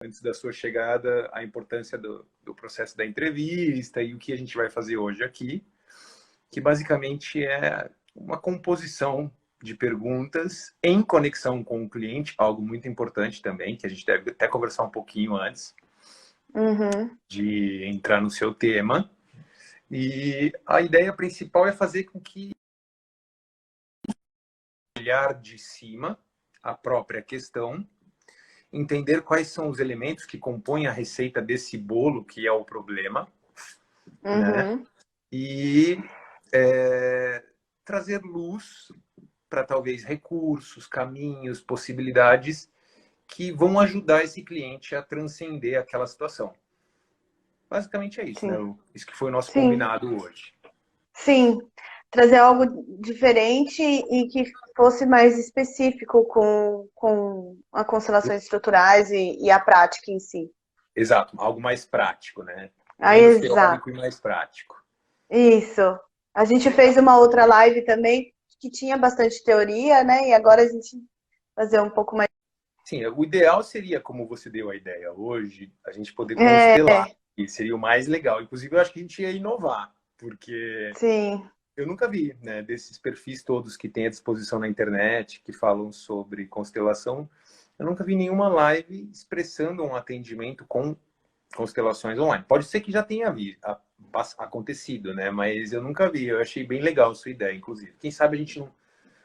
antes da sua chegada, a importância do processo da entrevista e o que a gente vai fazer hoje aqui, que basicamente é uma composição de perguntas em conexão com o cliente, algo muito importante também, que a gente deve até conversar um pouquinho antes de entrar no seu tema. E a ideia principal é fazer com que olhar de cima a própria questão, entender quais são os elementos que compõem a receita desse bolo, que é o problema, né? E trazer luz para talvez recursos, caminhos, possibilidades que vão ajudar esse cliente a transcender aquela situação. Basicamente é isso, Sim. né? Isso que foi o nosso Sim. combinado hoje. Sim, trazer algo diferente e que fosse mais específico com as constelações estruturais e a prática em si. Exato, algo mais prático, né? Ah, Menos exato. teórico e mais prático. Isso. A gente Legal. fez uma outra live também que tinha bastante teoria, né? E agora a gente fazer um pouco mais. Sim, o ideal seria, como você deu a ideia hoje, a gente poder constelar. E seria o mais legal. Inclusive, eu acho que a gente ia inovar, porque Sim. eu nunca vi, né, desses perfis todos que tem à disposição na internet, que falam sobre constelação, eu nunca vi nenhuma live expressando um atendimento com constelações online. Pode ser que já tenha acontecido, né? Mas eu nunca vi. Eu achei bem legal a sua ideia, inclusive. Quem sabe a gente,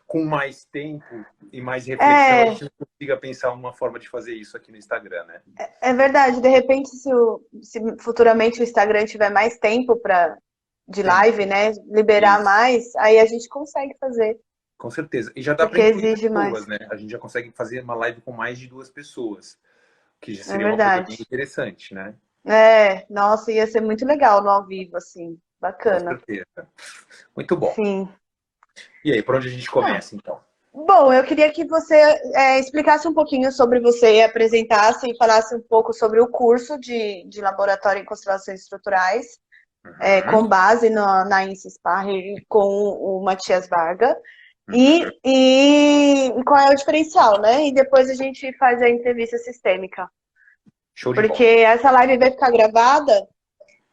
com mais tempo e mais reflexão, a gente não consiga pensar uma forma de fazer isso aqui no Instagram, né? É verdade. De repente, se futuramente o Instagram tiver mais tempo de Sim, live, né? Liberar isso. mais, aí a gente consegue fazer. Com certeza. E já dá para Porque incluir exige pessoas, mais. né? A gente já consegue fazer uma live com mais de 2 pessoas, que já É seria uma coisa bem verdade. interessante, né? Nossa, ia ser muito legal no ao vivo, assim. Com Bacana. certeza. Muito bom. Sim. E aí, por onde a gente Ah, começa, então? bom, eu queria que você explicasse um pouquinho sobre você, apresentasse e falasse um pouco sobre o curso de Laboratório em Constelações Estruturais, Uhum. com base na INSPAR e com o Matias Varga. Uhum. E qual é o diferencial, né? E depois a gente faz a entrevista sistêmica. Show de Porque bola. essa live vai ficar gravada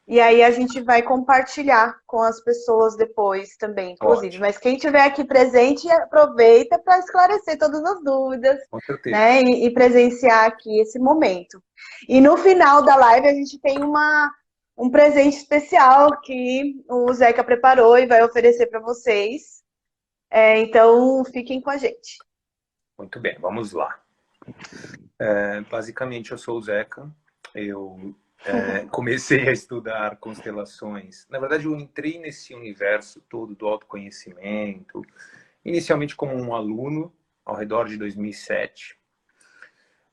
e aí a gente vai compartilhar com as pessoas depois também, inclusive. Ótimo. Mas quem estiver aqui presente, aproveita para esclarecer todas as dúvidas, Com certeza. né? E presenciar aqui esse momento. E no final da live a gente tem um presente especial que o Zeca preparou e vai oferecer para vocês. Então fiquem com a gente. Muito bem, vamos lá. Basicamente, eu sou o Zeca. Eu comecei a estudar constelações. Na verdade, eu entrei nesse universo todo do autoconhecimento, inicialmente como um aluno, ao redor de 2007.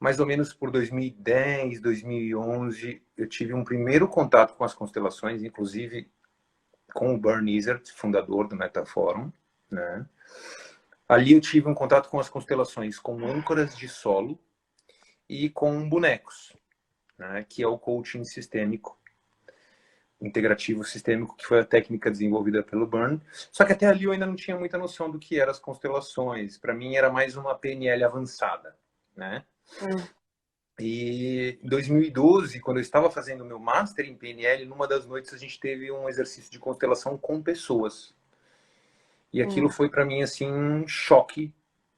Mais ou menos por 2010, 2011, eu tive um primeiro contato com as constelações, inclusive com o Bernie Izzard, fundador do Metaforum, né? Ali eu tive um contato com as constelações, com âncoras de solo e com bonecos, né? Que é o coaching sistêmico, integrativo sistêmico, que foi a técnica desenvolvida pelo Bernie. Só que até ali eu ainda não tinha muita noção do que eram as constelações. Para mim era mais uma PNL avançada, né? E em 2012, quando eu estava fazendo o meu Master em PNL, numa das noites a gente teve um exercício de constelação com pessoas. E aquilo foi para mim assim um choque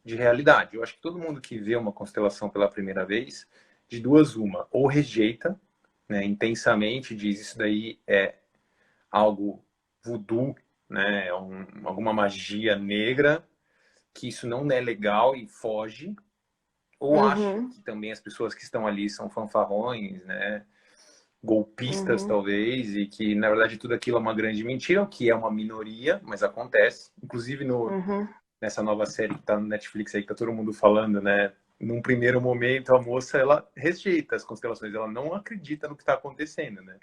de realidade. Eu acho que todo mundo que vê uma constelação pela primeira vez, de duas uma, ou rejeita, né, intensamente, diz isso daí é algo voodoo, né, alguma magia negra, que isso não é legal e foge, ou acha que também as pessoas que estão ali são fanfarrões, né, golpistas talvez, e que na verdade tudo aquilo é uma grande mentira, o que é uma minoria, mas acontece. Inclusive nessa nova série que tá no Netflix aí, que tá todo mundo falando, né? Num primeiro momento, a moça, ela rejeita as constelações, ela não acredita no que está acontecendo, né?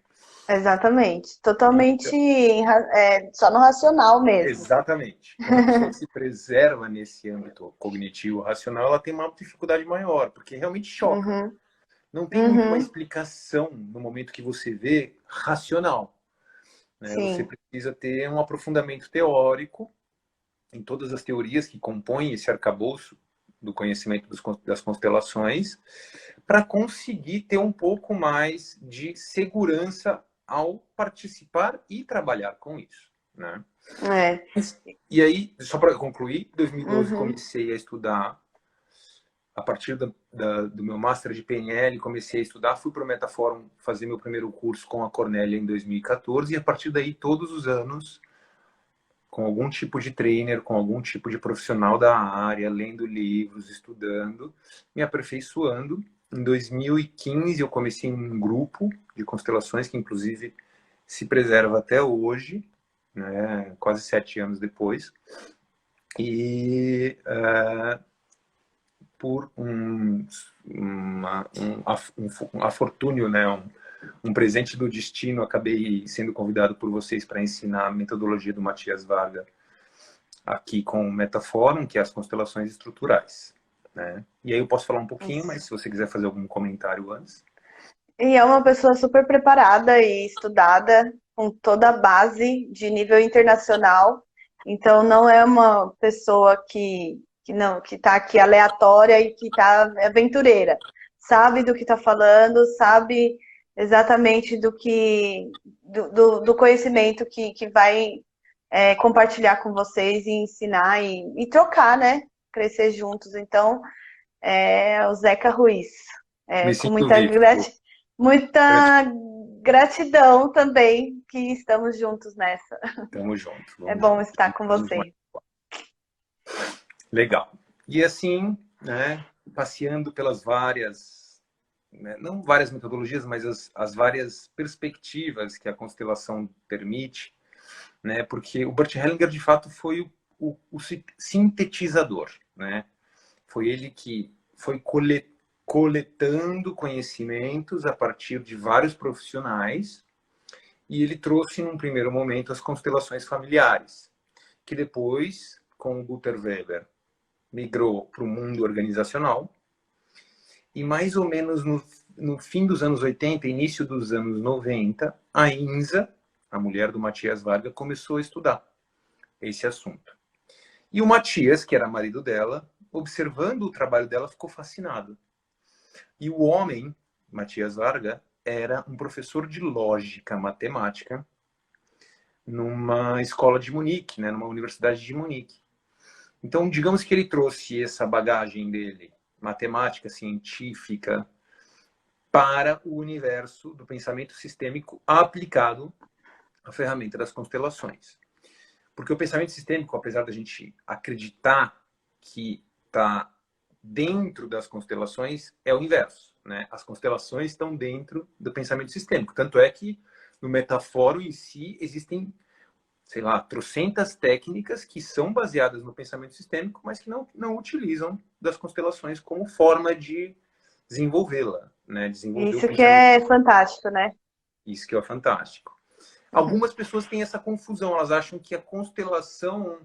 Exatamente. Totalmente Então, só no racional mesmo. exatamente. Quando a pessoa se preserva nesse âmbito cognitivo racional, ela tem uma dificuldade maior, porque realmente choca. Não tem muito uma explicação no momento que você vê racional, né? Você Sim. precisa ter um aprofundamento teórico em todas as teorias que compõem esse arcabouço do conhecimento das constelações para conseguir ter um pouco mais de segurança ao participar e trabalhar com isso, né? É. E aí, só para concluir, em 2012 Uhum. comecei a estudar, a partir do meu Master de PNL, comecei a estudar, fui para o Metaforum fazer meu primeiro curso com a Cornélia em 2014, e a partir daí, todos os anos, com algum tipo de trainer, com algum tipo de profissional da área, lendo livros, estudando, me aperfeiçoando. Em 2015, eu comecei um grupo de constelações, que inclusive se preserva até hoje, né, quase 7 anos depois. E por um afortúnio, né, um presente do destino, acabei sendo convidado por vocês para ensinar a metodologia do Matias Varga aqui com o Metaforum, que é as constelações estruturais, né? E aí eu posso falar um pouquinho, mas se você quiser fazer algum comentário antes. E é uma pessoa super preparada e estudada, com toda a base de nível internacional. Então, não é uma pessoa que não, que está aqui aleatória e que está aventureira. Sabe do que está falando, sabe exatamente do conhecimento que vai compartilhar com vocês e ensinar e trocar, né? Crescer juntos. Então, o Zeca Ruiz. Me Com sinto vivo. muita gratidão também que estamos juntos nessa. Tamo junto. É Vamos bom junto. estar com você. Legal. E assim, né, passeando pelas várias, né, não várias metodologias, mas as várias perspectivas que a constelação permite, né, porque o Bert Hellinger, de fato, foi o sintetizador, né? Foi ele que foi coletando conhecimentos a partir de vários profissionais, e ele trouxe, num primeiro momento, as constelações familiares, que depois, com o Guter Weber, migrou para o mundo organizacional, e mais ou menos no fim dos anos 80, início dos anos 90, a INSA, a mulher do Matias Varga, começou a estudar esse assunto. E o Matias, que era marido dela, observando o trabalho dela, ficou fascinado. E o homem, Matias Varga, era um professor de lógica matemática numa escola de Munique, né, numa universidade de Munique. Então, digamos que ele trouxe essa bagagem dele, matemática, científica, para o universo do pensamento sistêmico aplicado à ferramenta das constelações. Porque o pensamento sistêmico, apesar da gente acreditar que está dentro das constelações, é o inverso, né? As constelações estão dentro do pensamento sistêmico. Tanto é que no Metaforum em si existem, sei lá, trocentas técnicas que são baseadas no pensamento sistêmico, mas que não utilizam das constelações como forma de desenvolvê-la, né? Desenvolver o Isso que pensamento. é fantástico, né? Isso que é fantástico. Algumas pessoas têm essa confusão, elas acham que a constelação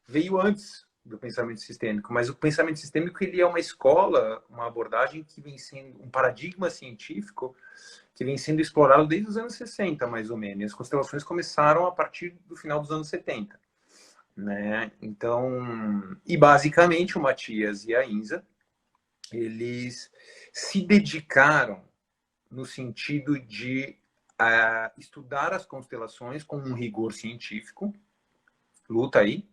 veio antes do pensamento sistêmico, mas o pensamento sistêmico ele é uma escola, uma abordagem que vem sendo um paradigma científico que vem sendo explorado desde os anos 60, mais ou menos. E as constelações começaram a partir do final dos anos 70, né? Então, e basicamente o Matias e a Inza, eles se dedicaram no sentido de estudar as constelações com um rigor científico. Luta aí.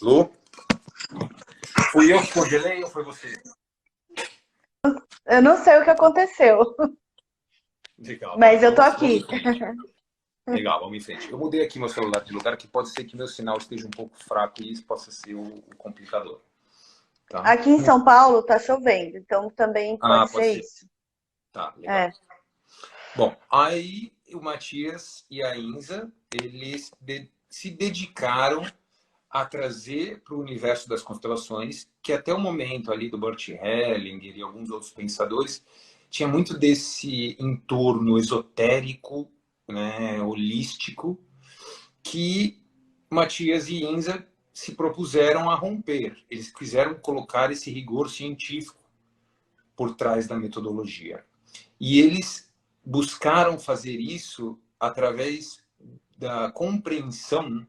Lu? Fui eu que congelei ou foi você? Eu não sei o que aconteceu, Legal. mas eu tô Vamos aqui. Legal, vamos em frente. Eu mudei aqui meu celular de lugar, que pode ser que meu sinal esteja um pouco fraco e isso possa ser o complicador. Tá? Aqui em São Paulo tá chovendo, então também pode Pode ser ser. isso. Tá, legal. Bom, aí o Matias e a Inza, eles se dedicaram a trazer para o universo das constelações, que até o momento ali do Bert Hellinger e alguns outros pensadores, tinha muito desse entorno esotérico, né, holístico, que Matias e Inza se propuseram a romper. Eles quiseram colocar esse rigor científico por trás da metodologia. E eles buscaram fazer isso através da compreensão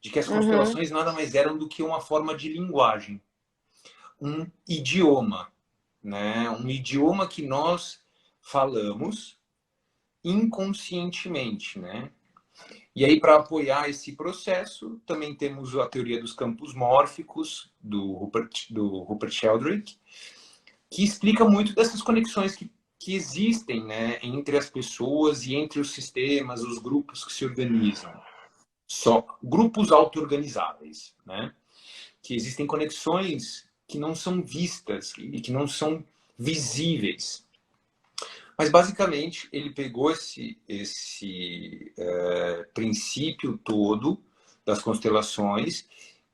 de que as Uhum. constelações nada mais eram do que uma forma de linguagem, um idioma, né? Um idioma que nós falamos inconscientemente, né? E aí, para apoiar esse processo, também temos a teoria dos campos mórficos, do Rupert Sheldrake, que explica muito dessas conexões que existem, né, entre as pessoas e entre os sistemas, os grupos que se organizam. Só grupos auto-organizáveis, né? Que existem conexões que não são vistas e que não são visíveis. Mas, basicamente, ele pegou esse princípio todo das constelações,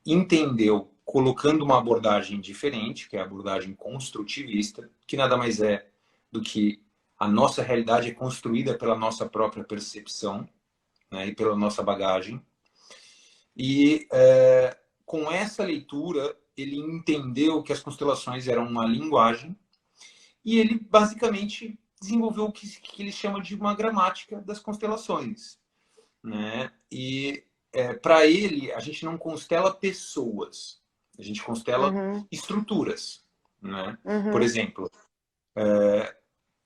entendeu, colocando uma abordagem diferente, que é a abordagem construtivista, que nada mais é do que a nossa realidade é construída pela nossa própria percepção, né, e pela nossa bagagem. E com essa leitura, ele entendeu que as constelações eram uma linguagem e ele basicamente desenvolveu o que ele chama de uma gramática das constelações, né? E para ele, a gente não constela pessoas, a gente constela Uhum. estruturas, né? Por Uhum. exemplo,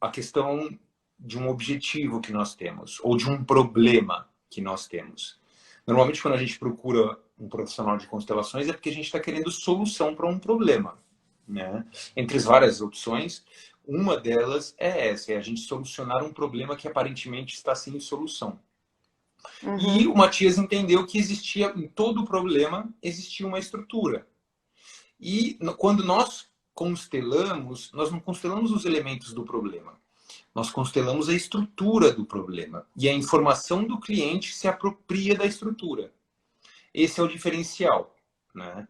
a questão de um objetivo que nós temos ou de um problema que nós temos. Normalmente, quando a gente procura um profissional de constelações, é porque a gente está querendo solução para um problema, né? Entre as várias opções, uma delas é essa, é a gente solucionar um problema que aparentemente está sem solução. E Uhum. o Matias entendeu que existia, em todo problema, existia uma estrutura. E quando nós constelamos, nós não constelamos os elementos do problema. Nós constelamos a estrutura do problema. E a informação do cliente se apropria da estrutura. Esse é o diferencial, né?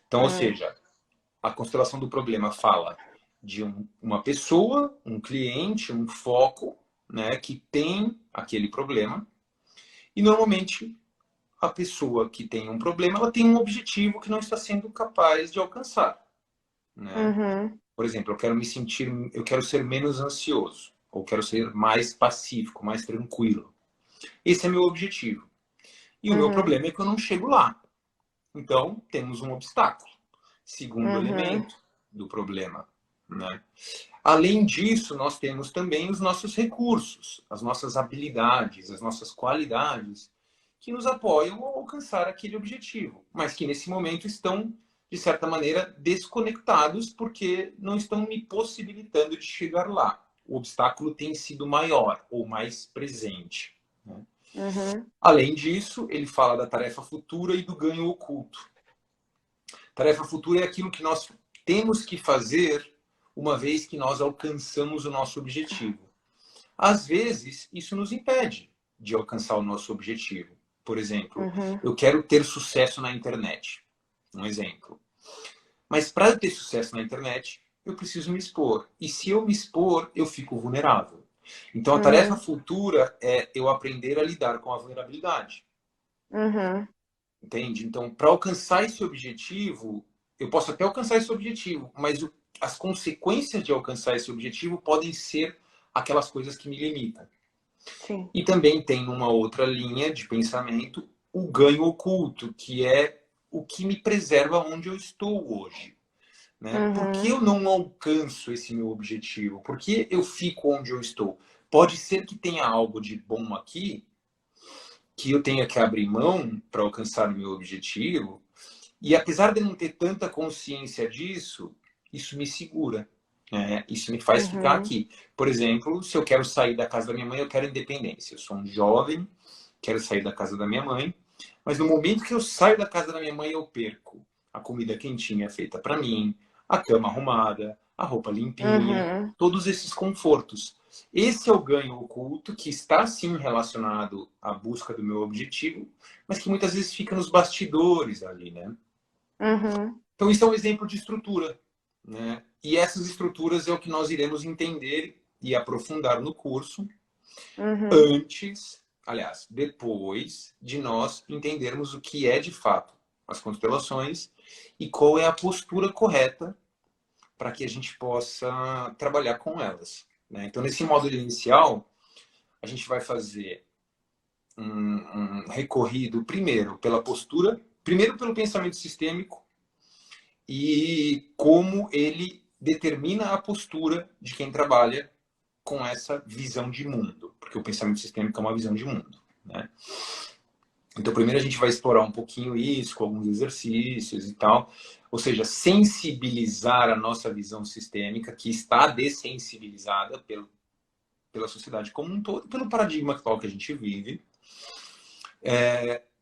Então, ou Uhum. seja, a constelação do problema fala de uma pessoa, um cliente, um foco, né, que tem aquele problema. E normalmente a pessoa que tem um problema, ela tem um objetivo que não está sendo capaz de alcançar, né? Uhum. Por exemplo, eu quero ser menos ansioso, ou quero ser mais pacífico, mais tranquilo. Esse é meu objetivo. E o meu Uhum. problema é que eu não chego lá. Então, temos um obstáculo. Segundo Uhum. elemento do problema, né? Além disso, nós temos também os nossos recursos, as nossas habilidades, as nossas qualidades, que nos apoiam a alcançar aquele objetivo, mas que nesse momento estão, de certa maneira, desconectados porque não estão me possibilitando de chegar lá. O obstáculo tem sido maior ou mais presente, né? Uhum. Além disso, ele fala da tarefa futura e do ganho oculto. Tarefa futura é aquilo que nós temos que fazer uma vez que nós alcançamos o nosso objetivo. Às vezes, isso nos impede de alcançar o nosso objetivo. Por exemplo, Uhum. eu quero ter sucesso na internet. Um exemplo. Mas para eu ter sucesso na internet, eu preciso me expor. E se eu me expor, eu fico vulnerável. Então, a tarefa Uhum. futura é eu aprender a lidar com a vulnerabilidade. Uhum. Entende? Então, para alcançar esse objetivo, eu posso até alcançar esse objetivo, mas as consequências de alcançar esse objetivo podem ser aquelas coisas que me limitam. Sim. E também tem uma outra linha de pensamento, o ganho oculto, que é o que me preserva onde eu estou hoje. Né? Por que Uhum. eu não alcanço esse meu objetivo? Por que eu fico onde eu estou? Pode ser que tenha algo de bom aqui, que eu tenha que abrir mão para alcançar o meu objetivo, e apesar de eu não ter tanta consciência disso, isso me segura. Né? Isso me faz ficar Uhum. aqui. Por exemplo, se eu quero sair da casa da minha mãe, eu quero independência. Eu sou um jovem, quero sair da casa da minha mãe, mas no momento que eu saio da casa da minha mãe, eu perco a comida quentinha feita para mim, a cama arrumada, a roupa limpinha, Uhum. todos esses confortos. Esse é o ganho oculto que está sim relacionado à busca do meu objetivo, mas que muitas vezes fica nos bastidores ali, né? Uhum. Então, isso é um exemplo de estrutura, né? E essas estruturas é o que nós iremos entender e aprofundar no curso Uhum. antes, aliás, depois de nós entendermos o que é de fato as constelações e qual é a postura correta para que a gente possa trabalhar com elas, né? Então, nesse módulo inicial, a gente vai fazer um recorrido, primeiro, pela postura, primeiro pelo pensamento sistêmico e como ele determina a postura de quem trabalha com essa visão de mundo, porque o pensamento sistêmico é uma visão de mundo, né? Então, primeiro a gente vai explorar um pouquinho isso, com alguns exercícios e tal, ou seja, sensibilizar a nossa visão sistêmica, que está dessensibilizada pela sociedade como um todo, pelo paradigma atual que a gente vive.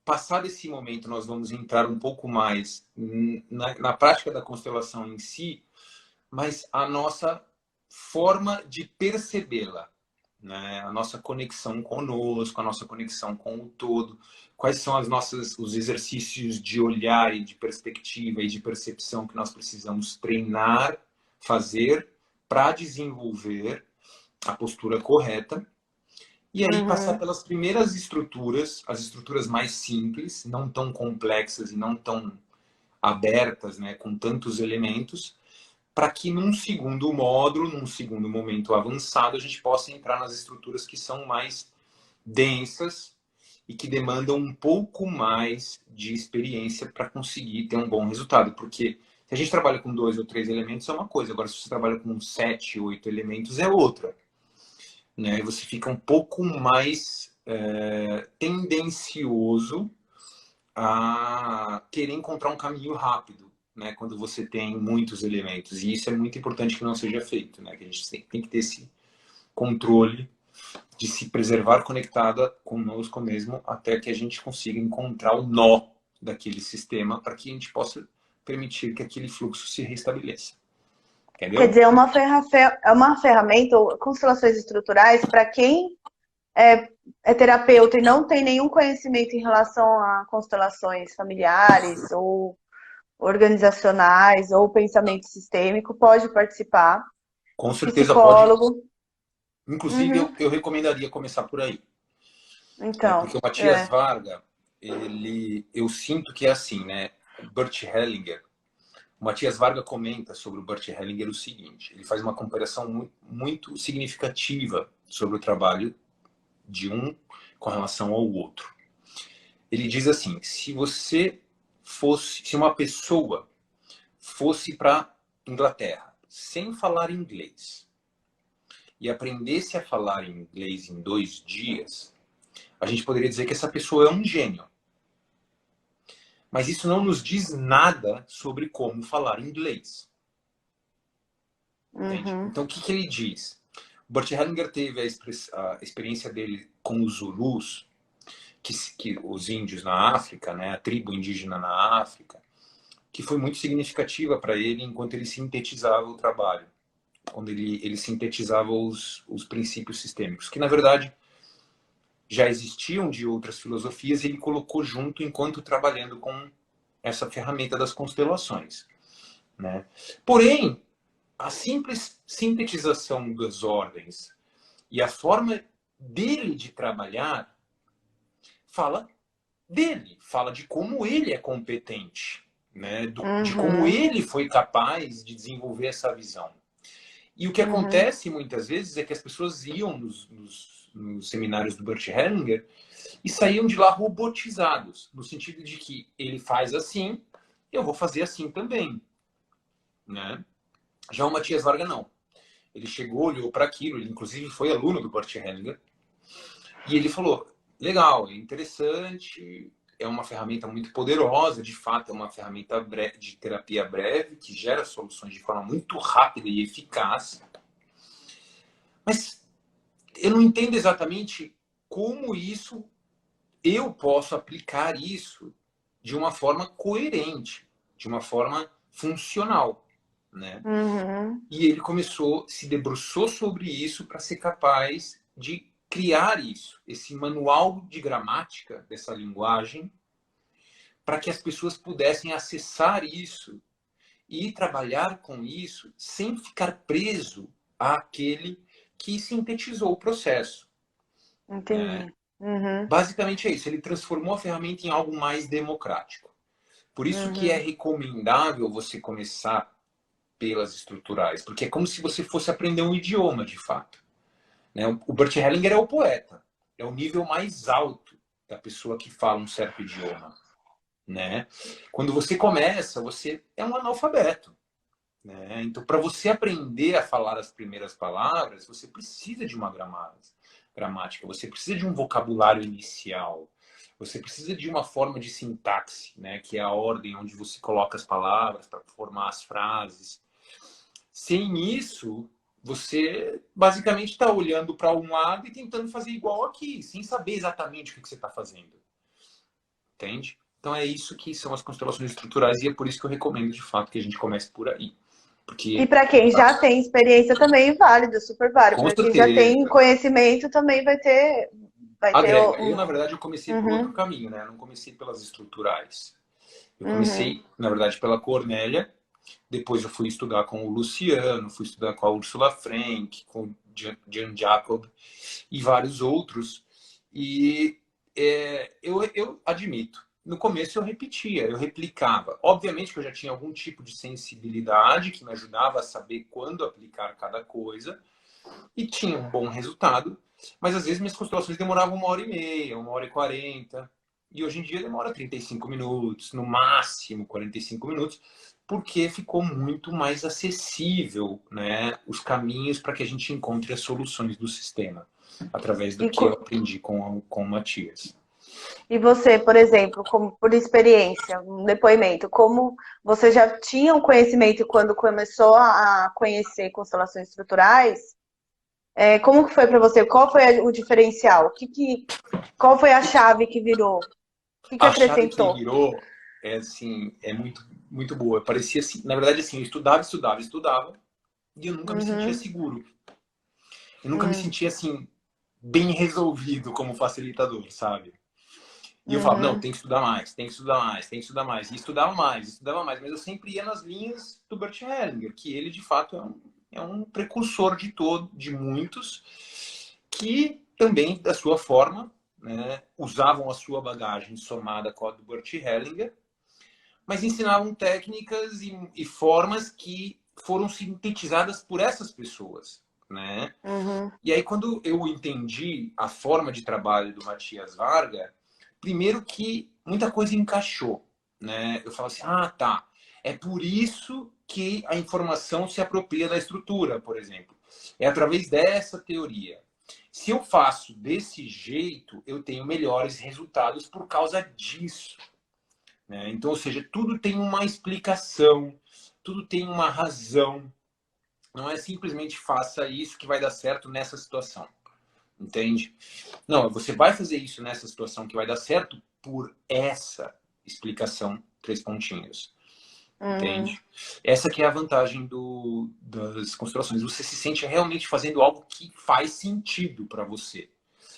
Passado esse momento, nós vamos entrar um pouco mais na prática da constelação em si, mas a nossa forma de percebê-la, né? A nossa conexão conosco, a nossa conexão com o todo, quais são os exercícios de olhar e de perspectiva e de percepção que nós precisamos treinar, fazer para desenvolver a postura correta. E aí passar pelas primeiras estruturas, as estruturas mais simples, não tão complexas e não tão abertas, né, com tantos elementos, para que num segundo módulo, num segundo momento avançado, a gente possa entrar nas estruturas que são mais densas e que demandam um pouco mais de experiência para conseguir ter um bom resultado. Porque se a gente trabalha com 2 ou 3 elementos é uma coisa, agora se você trabalha com 7, 8 elementos é outra. Né? E você fica um pouco mais tendencioso a querer encontrar um caminho rápido, né? Quando você tem muitos elementos. E isso é muito importante que não seja feito, né? Que a gente tem que ter esse controle de se preservar conectada conosco mesmo até que a gente consiga encontrar o nó daquele sistema para que a gente possa permitir que aquele fluxo se restabeleça. Entendeu? Quer dizer, é uma ferramenta, ou constelações estruturais, para quem é terapeuta e não tem nenhum conhecimento em relação a constelações familiares ou organizacionais ou pensamento sistêmico, pode participar. Com certeza psicólogo. Pode. Inclusive, eu recomendaria começar por aí. Então, porque o Matthias Varga, eu sinto que é assim, né? Bert Hellinger. O Matthias Varga comenta sobre o Bert Hellinger o seguinte: ele faz uma comparação muito, muito significativa sobre o trabalho de um com relação ao outro. Ele diz assim: se uma pessoa fosse para Inglaterra sem falar inglês e aprendesse a falar inglês em 2 dias, a gente poderia dizer que essa pessoa é um gênio. Mas isso não nos diz nada sobre como falar inglês. Entende? Então, o que ele diz? O Bert Hellinger teve a experiência dele com os Zulus, que os índios na África, né, a tribo indígena na África, que foi muito significativa para ele enquanto ele sintetizava o trabalho, quando ele sintetizava os princípios sistêmicos, que na verdade já existiam de outras filosofias e ele colocou junto enquanto trabalhando com essa ferramenta das constelações, né? Porém, a simples sintetização das ordens e a forma dele de trabalhar fala dele, fala de como ele é competente, né? De como ele foi capaz de desenvolver essa visão. E o que acontece muitas vezes é que as pessoas iam nos seminários do Bert Hellinger e saíam de lá robotizados, no sentido de que ele faz assim, eu vou fazer assim também, né? Já o Matthias Varga não. Ele chegou, olhou para aquilo, ele inclusive foi aluno do Bert Hellinger, e ele falou: legal, é interessante, é uma ferramenta muito poderosa, de fato é uma ferramenta de terapia breve, que gera soluções de forma muito rápida e eficaz, mas eu não entendo exatamente como eu posso aplicar isso de uma forma coerente, de uma forma funcional, né? E ele se debruçou sobre isso para ser capaz de criar isso, esse manual de gramática dessa linguagem, para que as pessoas pudessem acessar isso e trabalhar com isso sem ficar preso àquele que sintetizou o processo. Entendi. Basicamente é isso. Ele transformou a ferramenta em algo mais democrático. Por isso que é recomendável você começar pelas estruturais, porque é como se você fosse aprender um idioma, de fato. Né? O Bert Hellinger é o poeta. É o nível mais alto da pessoa que fala um certo idioma, né? Quando você começa, você é um analfabeto, né? Então, para você aprender a falar as primeiras palavras, você precisa de uma gramática, você precisa de um vocabulário inicial, você precisa de uma forma de sintaxe, né? Que é a ordem onde você coloca as palavras para formar as frases. Sem isso, você basicamente está olhando para um lado e tentando fazer igual aqui, sem saber exatamente o que você está fazendo. Entende? Então é isso que são as constelações estruturais e é por isso que eu recomendo de fato que a gente comece por aí. E Porque, para quem já tem experiência também válido, super válido. com Para quem já tem certeza, conhecimento também vai ter agrega. Eu, na um. verdade, eu comecei por outro Uhum, caminho, né? Eu não comecei pelas estruturais. Eu uhum. comecei, na verdade, pela Cornélia. Depois eu fui estudar com o Luciano, fui estudar com a Ursula Frank, com o Jan Jacob e vários outros. E eu admito, no começo eu repetia, eu replicava. Obviamente que eu já tinha algum tipo de sensibilidade que me ajudava a saber quando aplicar cada coisa e tinha um bom resultado, mas às vezes minhas constelações demoravam 1h30, 1h40. E hoje em dia demora 35 minutos, no máximo 45 minutos, porque ficou muito mais acessível, né, os caminhos para que a gente encontre as soluções do sistema, através do E, que eu aprendi com o Matias. e você, por exemplo, como por experiência, um depoimento, como você já tinha um conhecimento quando começou a conhecer constelações estruturais? Como que foi para você? Qual foi o diferencial? Qual foi a chave que virou? O que A chave que acrescentou? virou é assim, é muito, muito boa. Parecia assim, na verdade, assim, eu estudava, e eu nunca me sentia Uhum, seguro. Eu nunca me uhum, sentia assim bem resolvido como facilitador, sabe? E eu falava, não, uhum, tem que estudar mais, tem que estudar mais, tem que estudar mais. E estudava mais, mas eu sempre ia nas linhas do Bert Hellinger, que ele de fato é um precursor de muitos, que também, da sua forma, né, usavam a sua bagagem somada com a do Bert Hellinger, mas ensinavam técnicas e formas que foram sintetizadas por essas pessoas, né? uhum, E aí, quando eu entendi a forma de trabalho do Matias Varga, primeiro que muita coisa encaixou, né? Eu falo assim, ah, tá, é por isso que a informação se apropria da estrutura, por exemplo. É através dessa teoria. Se eu faço desse jeito, eu tenho melhores resultados por causa disso, né? Então, ou seja, tudo tem uma explicação, tudo tem uma razão. Não é simplesmente faça isso que vai dar certo nessa situação. Entende? Não, você vai fazer isso nessa situação que vai dar certo por essa explicação, 3 pontinhos. uhum. Entende? Essa que é a vantagem das constelações. Você se sente realmente fazendo algo que faz sentido para você.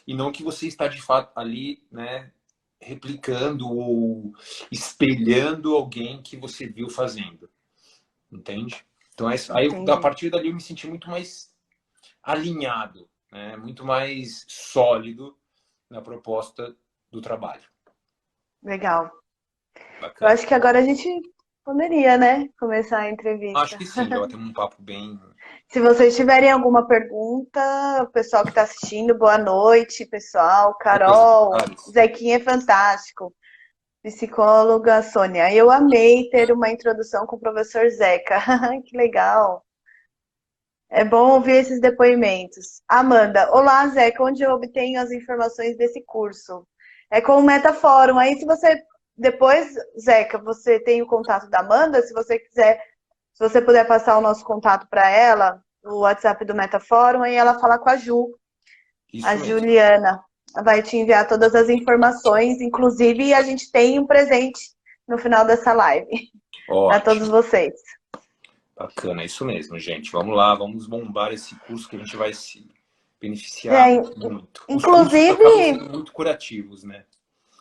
E não que você está de fato ali, né, replicando ou espelhando alguém que você viu fazendo. Entende? Então, aí, a Entendi. partir dali, eu me senti muito mais alinhado, né? Muito mais sólido na proposta do trabalho. Legal. Eu Bacana. acho que agora a gente poderia, né, começar a Acho entrevista. que sim, já batemos um papo bem. Se vocês tiverem alguma pergunta, o pessoal que está assistindo, boa noite, pessoal. Beleza, Carol, Thales. Zequinha é fantástico. Psicóloga Sônia. Eu amei ter uma introdução com o professor Zeca. Que legal. É bom ouvir esses depoimentos. Amanda, olá, Zeca, onde eu obtenho as informações desse curso? É com o Metafórum. Aí, se você depois, Zeca, você tem o contato da Amanda, se você quiser, se você puder passar o nosso contato para ela, o WhatsApp do Metafórum, aí ela fala com a Isso mesmo. Juliana. Vai te enviar todas as informações, inclusive a gente tem um presente no final dessa live para todos Ótimo. vocês. Bacana, é isso mesmo, gente. Vamos lá, vamos bombar esse curso que a gente vai se beneficiar É, muito. Os cursos acabam inclusive, sendo muito curativos, né?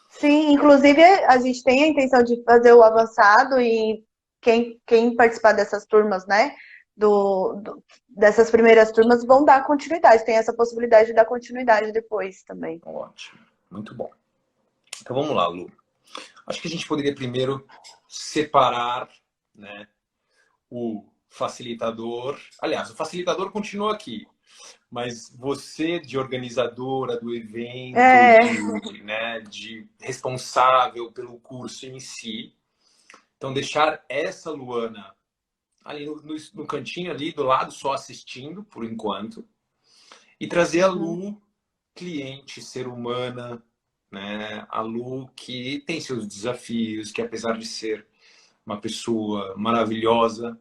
sim, inclusive a gente tem a intenção de fazer o avançado e quem participar dessas turmas, né, dessas primeiras turmas vão dar continuidade, tem essa possibilidade de dar continuidade depois também. Ótimo. Muito bom. Então vamos lá, Lu. Acho que a gente poderia primeiro separar, né, o facilitador. Aliás, o facilitador continua aqui. Mas você, de organizadora do evento, É, né, de responsável pelo curso em si, então deixar essa Luana ali no cantinho ali do lado, só assistindo, por enquanto, e trazer a Lu, cliente, ser humana, né? A Lu que tem seus desafios, que apesar de ser uma pessoa maravilhosa,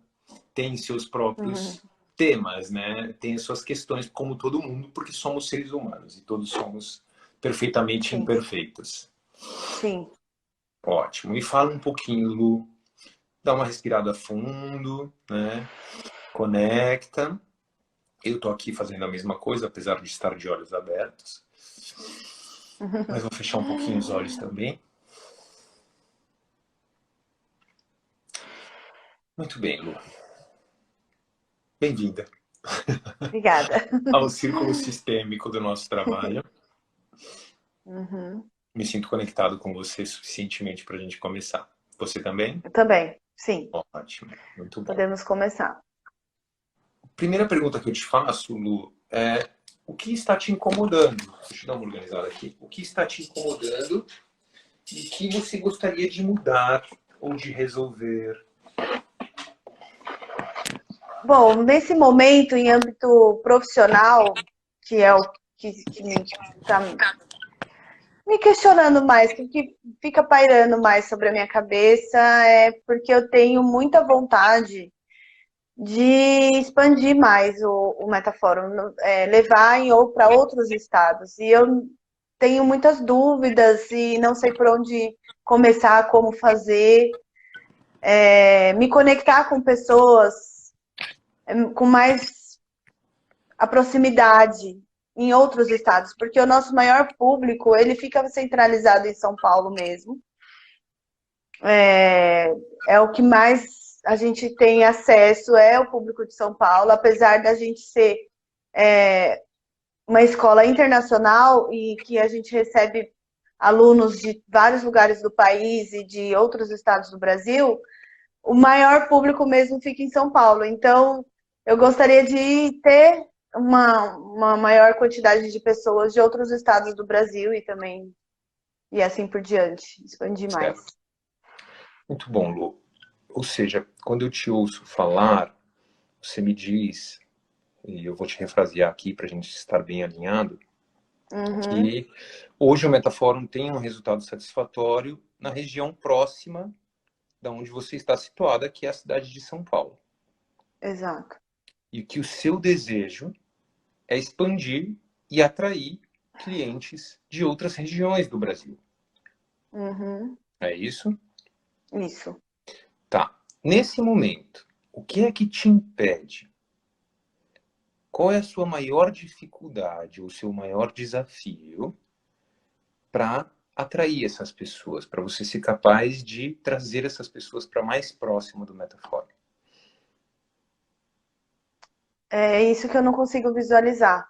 tem seus uhum, próprios temas, né? Tem as suas questões, como todo mundo, porque somos seres humanos e todos somos perfeitamente sim, imperfeitos. sim. Ótimo. Me fala um pouquinho, Lu. Dá uma respirada fundo, né? Conecta. Eu tô aqui fazendo a mesma coisa, apesar de estar de olhos abertos. Mas vou fechar um pouquinho os olhos também. Muito bem, Lu. Bem-vinda Obrigada. ao círculo sistêmico do nosso trabalho. Uhum. Me sinto conectado com você suficientemente para a gente começar. Você também? Eu também, sim. Ótimo, muito bom. Podemos começar. Primeira pergunta que eu te faço, Lu, é o que está te incomodando? Deixa eu dar uma organizada aqui. O que está te incomodando e o que você gostaria de mudar ou de resolver? Bom, nesse momento, em âmbito profissional, que é o que me está me questionando mais, que fica pairando mais sobre a minha cabeça, é porque eu tenho muita vontade de expandir mais o Metafórum, levar para outros estados. E eu tenho muitas dúvidas e não sei por onde começar, como fazer, me conectar com pessoas com mais a proximidade em outros estados, porque o nosso maior público ele fica centralizado em São Paulo mesmo. É o que mais a gente tem acesso, é o público de São Paulo, apesar da gente ser uma escola internacional e que a gente recebe alunos de vários lugares do país e de outros estados do Brasil, o maior público mesmo fica em São Paulo. Então, eu gostaria de ter uma maior quantidade de pessoas de outros estados do Brasil e também, e assim por diante, expandir mais. Certo. Muito bom, Lu. Ou seja, quando eu te ouço falar, você me diz, e eu vou te refrasear aqui para a gente estar bem alinhado, Uhum, que hoje o Metafórum tem um resultado satisfatório na região próxima da onde você está situada, que é a cidade de São Paulo. exato. E que o seu desejo é expandir e atrair clientes de outras regiões do Brasil. Uhum, É isso? isso. Tá. Nesse momento, o que é que te impede? Qual é a sua maior dificuldade, o seu maior desafio para atrair essas pessoas, para você ser capaz de trazer essas pessoas para mais próximo do Metafora? É isso que eu não consigo visualizar.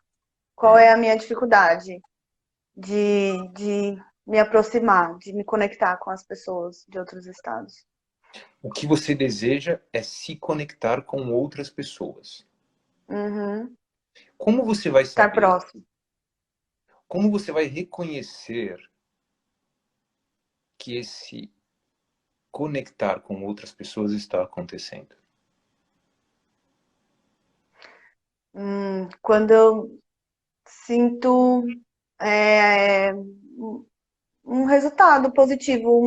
Qual é a minha dificuldade de me aproximar, de me conectar com as pessoas de outros estados? O que você deseja é se conectar com outras pessoas. Uhum, Como você vai estar saber? próximo. Como você vai reconhecer que esse conectar com outras pessoas está acontecendo? Quando eu sinto é, um resultado positivo,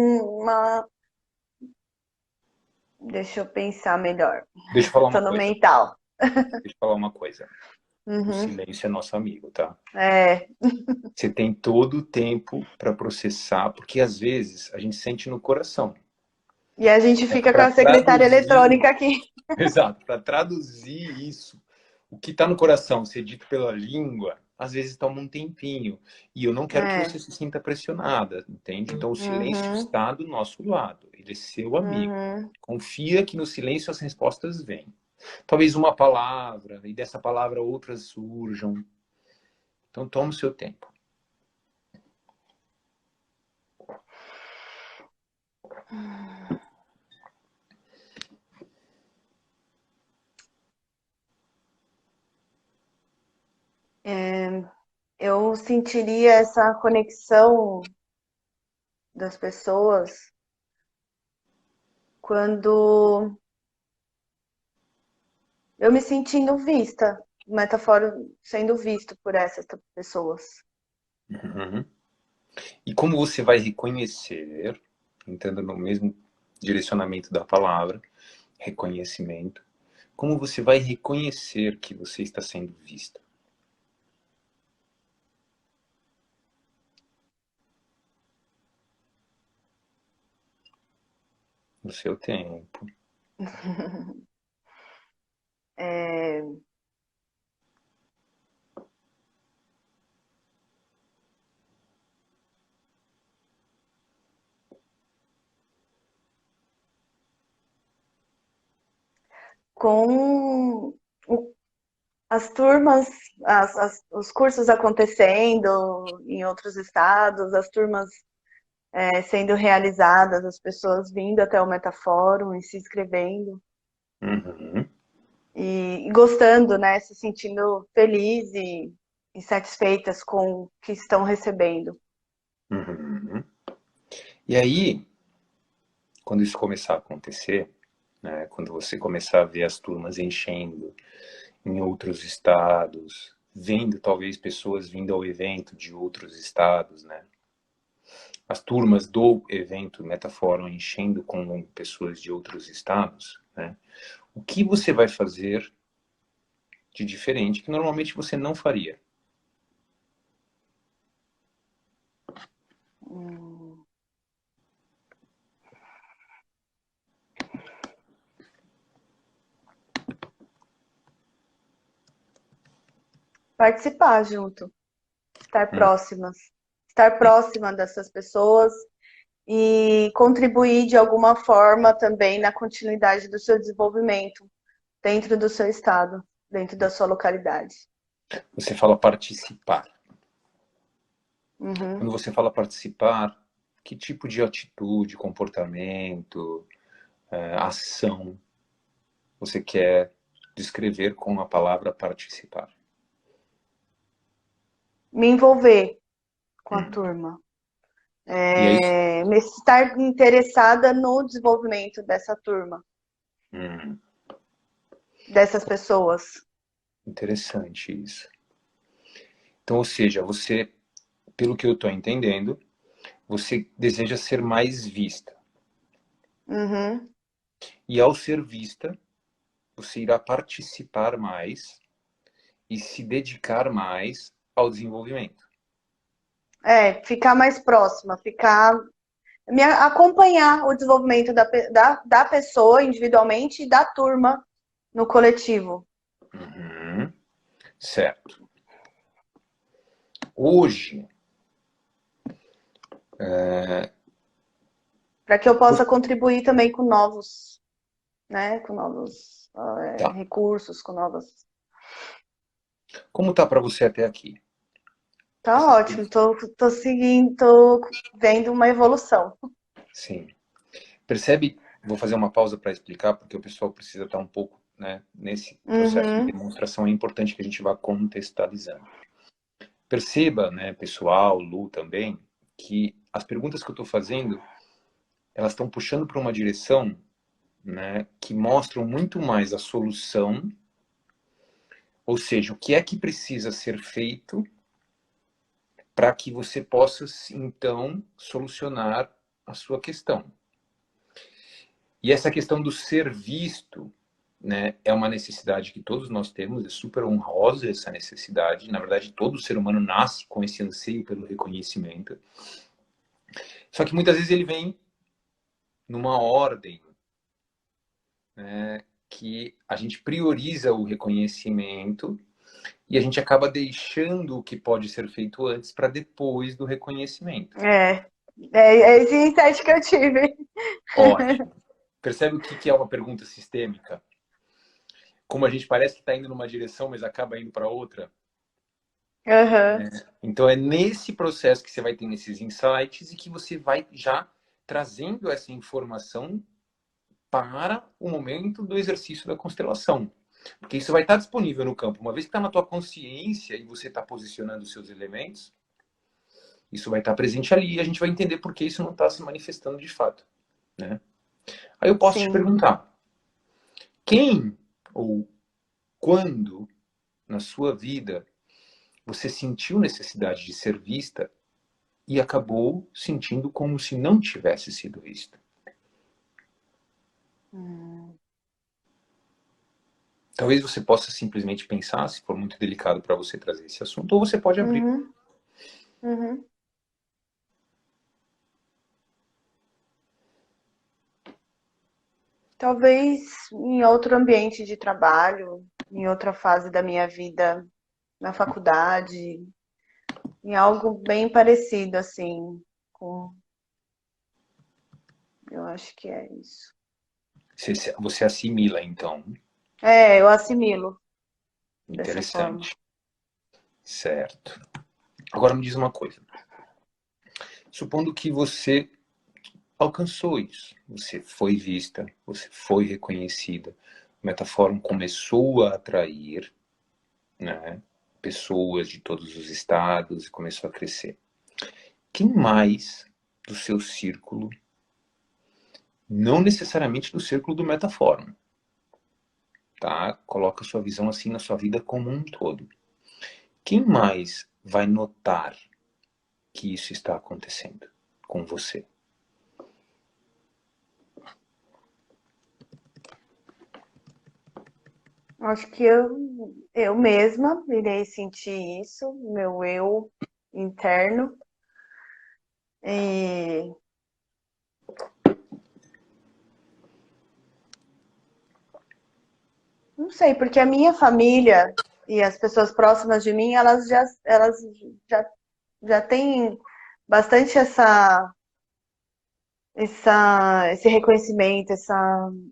deixa eu pensar melhor. Deixa eu falar Tô uma no coisa. mental. Deixa eu falar uma coisa. O Uhum, silêncio é nosso amigo, tá? é. Você tem todo o tempo para processar, porque às vezes a gente sente no coração. E a gente Mas fica com para a secretária traduzir, eletrônica aqui. exato, para traduzir isso, o que está no coração ser dito pela língua, às vezes toma um tempinho. E eu não quero que É. você se sinta pressionada, entende? Então o silêncio Uhum, está do nosso lado, ele é seu amigo. uhum. Confia que no silêncio as respostas vêm. Talvez uma palavra, e dessa palavra outras surjam. Então toma o seu tempo. eu sentiria essa conexão das pessoas quando eu me sentindo vista, metafora sendo visto por essas pessoas. Uhum. E como você vai reconhecer, entrando no mesmo direcionamento da palavra, reconhecimento, como você vai reconhecer que você está sendo vista? No seu tempo. É, com as turmas, os cursos acontecendo em outros estados, as turmas sendo realizadas, as pessoas vindo até o Metafórum e se inscrevendo Uhum. e gostando, né, se sentindo feliz e satisfeitas com o que estão recebendo. Uhum. E aí, quando isso começar a acontecer, né, quando você começar a ver as turmas enchendo em outros estados, vendo talvez pessoas vindo ao evento de outros estados, né? As turmas do evento Metafórum enchendo com pessoas de outros estados, né? O que você vai fazer de diferente que normalmente você não faria? Participar junto, estar próxima dessas pessoas e contribuir de alguma forma também na continuidade do seu desenvolvimento dentro do seu estado, dentro da sua localidade. Você fala participar. Uhum. Quando você fala participar, que tipo de atitude, comportamento, ação você quer descrever com a palavra participar? Me envolver com a turma. E aí, Me estar interessada no desenvolvimento dessa turma, dessas pessoas. interessante isso. Então, ou seja, você, pelo que eu estou entendendo, você deseja ser mais vista. Uhum. E ao ser vista, você irá participar mais e se dedicar mais ao desenvolvimento. Ficar mais próxima, acompanhar o desenvolvimento da pessoa individualmente e da turma no coletivo. Uhum. Certo. Hoje, Para que eu possa contribuir também com novos, né, com novos tá. recursos, com novas. Como tá para você até aqui? Tá Essas ótimo, tô seguindo, tô vendo uma evolução. Sim. Percebe? Vou fazer uma pausa para explicar, porque o pessoal precisa estar um pouco, né, nesse processo de Uhum. demonstração. É importante que a gente vá contextualizando. Perceba, né, pessoal, Lu também, que as perguntas que eu estou fazendo, elas estão puxando para uma direção, né, que mostram muito mais a solução, ou seja, o que é que precisa ser feito para que você possa, então, solucionar a sua questão. E essa questão do ser visto, né, é uma necessidade que todos nós temos, é super honrosa essa necessidade. Na verdade, todo ser humano nasce com esse anseio pelo reconhecimento. Só que muitas vezes ele vem numa ordem, né, que a gente prioriza o reconhecimento e a gente acaba deixando o que pode ser feito antes para depois do reconhecimento. É esse insight que eu tive. Ótimo. Percebe o que é uma pergunta sistêmica? Como a gente parece que está indo numa direção, mas acaba indo para outra. Uhum. Então é nesse processo que você vai ter esses insights e que você vai já trazendo essa informação para o momento do exercício da constelação. Porque isso vai estar disponível no campo. Uma vez que está na tua consciência e você está posicionando os seus elementos, isso vai estar presente ali e a gente vai entender por que isso não está se manifestando de fato, né? Aí eu posso te Sim. perguntar, quem ou quando na sua vida você sentiu necessidade de ser vista e acabou sentindo como se não tivesse sido vista? Hum. Talvez você possa simplesmente pensar, se for muito delicado para você trazer esse assunto, ou você pode abrir. Uhum. Uhum. Talvez em outro ambiente de trabalho, em outra fase da minha vida, na faculdade, em algo bem parecido, assim, com... Eu acho que é isso. Você assimila, então. É, eu assimilo dessa forma. Interessante. Certo. Agora me diz uma coisa. Supondo que você alcançou isso, você foi vista, você foi reconhecida, o Metaforum começou a atrair, né, pessoas de todos os estados e começou a crescer. Quem mais do seu círculo, não necessariamente do círculo do Metaforum, tá? Coloca sua visão assim na sua vida como um todo. Quem mais vai notar que isso está acontecendo com você? Acho que eu mesma irei sentir isso, meu eu interno. E não sei, porque a minha família e as pessoas próximas de mim, já, já têm bastante esse reconhecimento,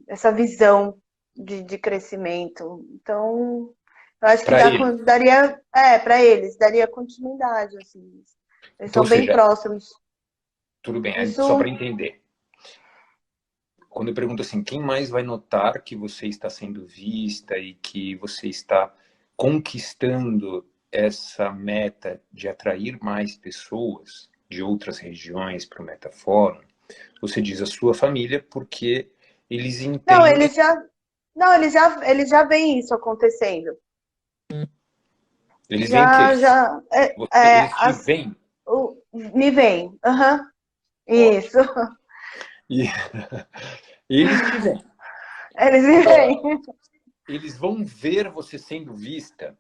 essa visão de crescimento. Então, eu acho que Para ele. daria, para eles, daria continuidade, assim. Eles Então, são ou bem seja, próximos. tudo bem, só para Isso, entender. Quando eu pergunto assim, quem mais vai notar que você está sendo vista e que você está conquistando essa meta de atrair mais pessoas de outras regiões para o Metaforum, você diz a sua família porque eles não, entendem, não, eles já veem isso acontecendo. eles veem que Já, já, eles te veem me veem. Aham, ótimo. isso. E eles te veem. Eles me Agora, veem. eles vão ver você sendo vista,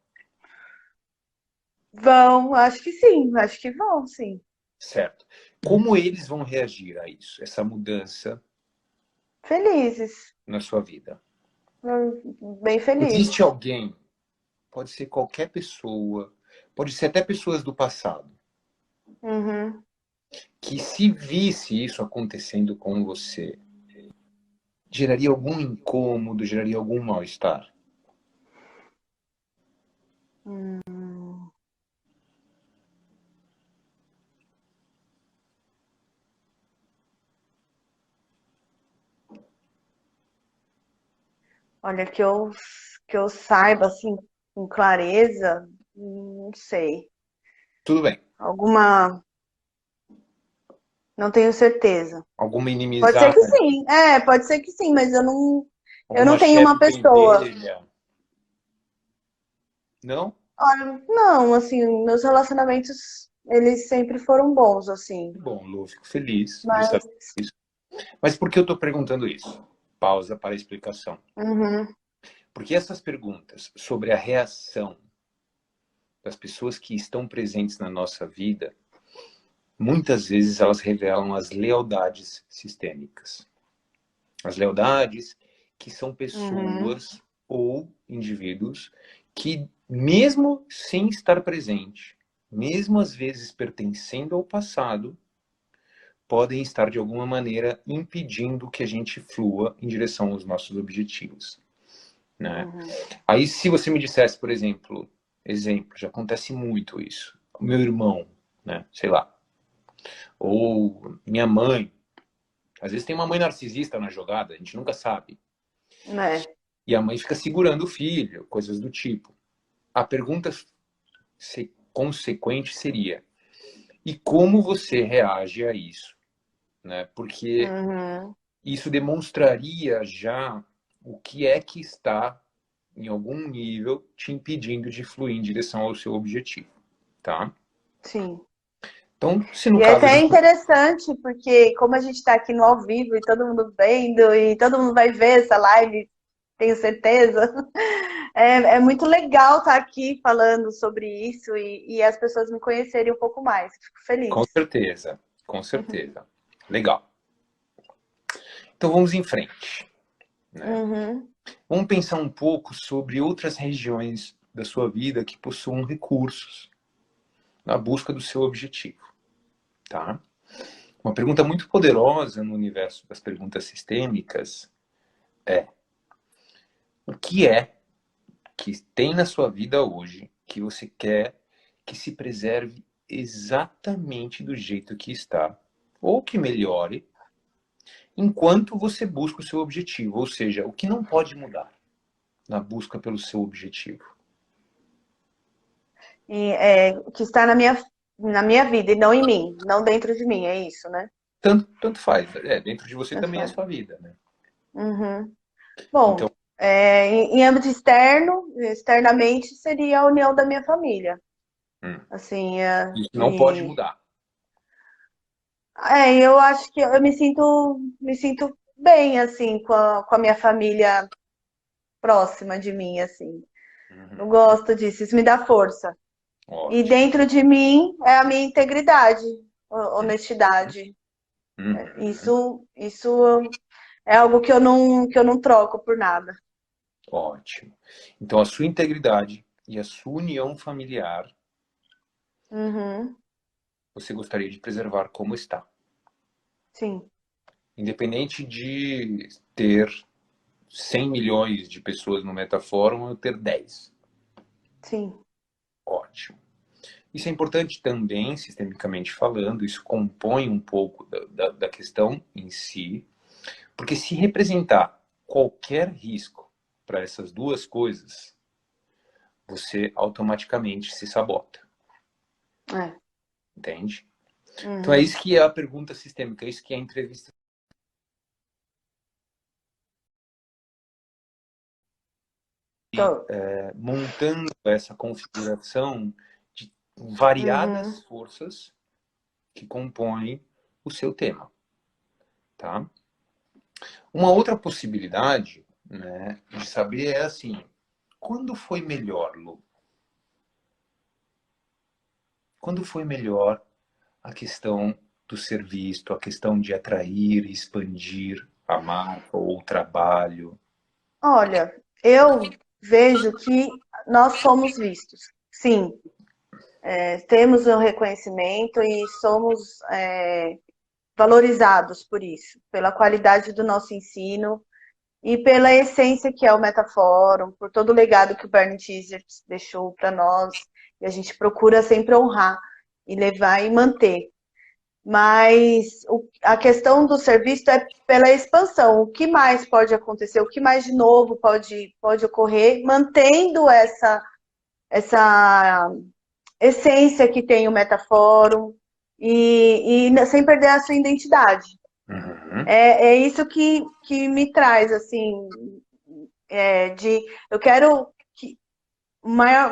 Vão, acho que vão, sim. certo? Como eles vão reagir a isso, essa mudança Felizes, na sua vida? bem Existe felizes. alguém, pode ser qualquer pessoa, pode ser até pessoas do passado, Uhum. que se visse isso acontecendo com você, geraria algum incômodo, geraria algum mal-estar? Hum. Olha, que eu saiba, assim, com clareza, não sei. Tudo bem. Alguma, não tenho certeza. Alguma Pode ser que inimizade, sim, pode ser que sim, mas eu não alguma tenho uma chefe pessoa. pentelha? Não? Olha, não, assim, meus relacionamentos, eles sempre foram bons, assim. Que bom, Lu, fico feliz de Mas, saber isso. Mas por que eu estou perguntando isso? Pausa para a explicação. uhum, Porque essas perguntas sobre a reação das pessoas que estão presentes na nossa vida, muitas vezes elas revelam as lealdades sistêmicas. As lealdades que são uhum, pessoas ou indivíduos que, mesmo sem estar presente, mesmo às vezes pertencendo ao passado, podem estar de alguma maneira impedindo que a gente flua em direção aos nossos objetivos, né? uhum. Aí se você me dissesse, por exemplo, já acontece muito isso. O meu irmão, né, sei lá, ou minha mãe, às vezes tem uma mãe narcisista na jogada, a gente nunca sabe. É. E a mãe fica segurando o filho, coisas do tipo. A pergunta consequente seria: e como você reage a isso? Né? Porque Uhum. isso demonstraria já o que é que está, em algum nível, te impedindo de fluir em direção ao seu objetivo, tá? Sim. Então, se no E é caso a até gente... interessante, porque como a gente está aqui no ao vivo e todo mundo vendo, e todo mundo vai ver essa live, tenho certeza, é muito legal estar aqui falando sobre isso e as pessoas me conhecerem um pouco mais. Fico feliz. Com certeza, com certeza. Legal. Então vamos em frente, né? Uhum. Vamos pensar um pouco sobre outras regiões da sua vida que possuam recursos na busca do seu objetivo, tá? Uma pergunta muito poderosa no universo das perguntas sistêmicas é: o que é que tem na sua vida hoje que você quer que se preserve exatamente do jeito que está, ou que melhore, enquanto você busca o seu objetivo, ou seja, o que não pode mudar na busca pelo seu objetivo. Que está na minha vida e não em mim, não dentro de mim, é isso, né? Tanto faz, dentro de você Tanto também é a faz. sua vida, né? Uhum. Então, Bom, em âmbito externo, externamente seria a união da minha família. hum, Assim, isso não pode e mudar. eu acho que eu me sinto bem assim com a minha família próxima de mim, assim. Eu Uhum, gosto disso, isso me dá força. E ótimo. dentro de mim é a minha integridade, Uhum, honestidade. uhum, Isso é algo que eu não troco por nada. ótimo. Então, a sua integridade e a sua união familiar, Uhum, você gostaria de preservar como está. sim, Independente de ter 100 milhões de pessoas no Metafórum ou ter 10. sim. Ótimo. Isso é importante também, sistemicamente falando, isso compõe um pouco da questão em si, porque se representar qualquer risco para essas duas coisas, você automaticamente se sabota, É. entende? Então é Uhum. isso que é a pergunta sistêmica, é isso que é a entrevista. Tô. Montando essa configuração de variadas Uhum. forças que compõem o seu tema, tá? Uma outra possibilidade, né, de saber é assim: quando foi melhor, Lu? Quando foi melhor a questão do ser visto, a questão de atrair e expandir a marca ou o trabalho? Olha, eu vejo que nós somos vistos. Sim, temos um reconhecimento e somos valorizados por isso, pela qualidade do nosso ensino e pela essência que é o Metafórum, por todo o legado que o Bernie Teaser deixou para nós, e a gente procura sempre honrar e levar e manter. Mas a questão do serviço é pela expansão. O que mais pode acontecer? O que mais de novo pode ocorrer, mantendo essa essência que tem o Metafórum e sem perder a sua identidade. Uhum. É isso que me traz, assim, eu quero que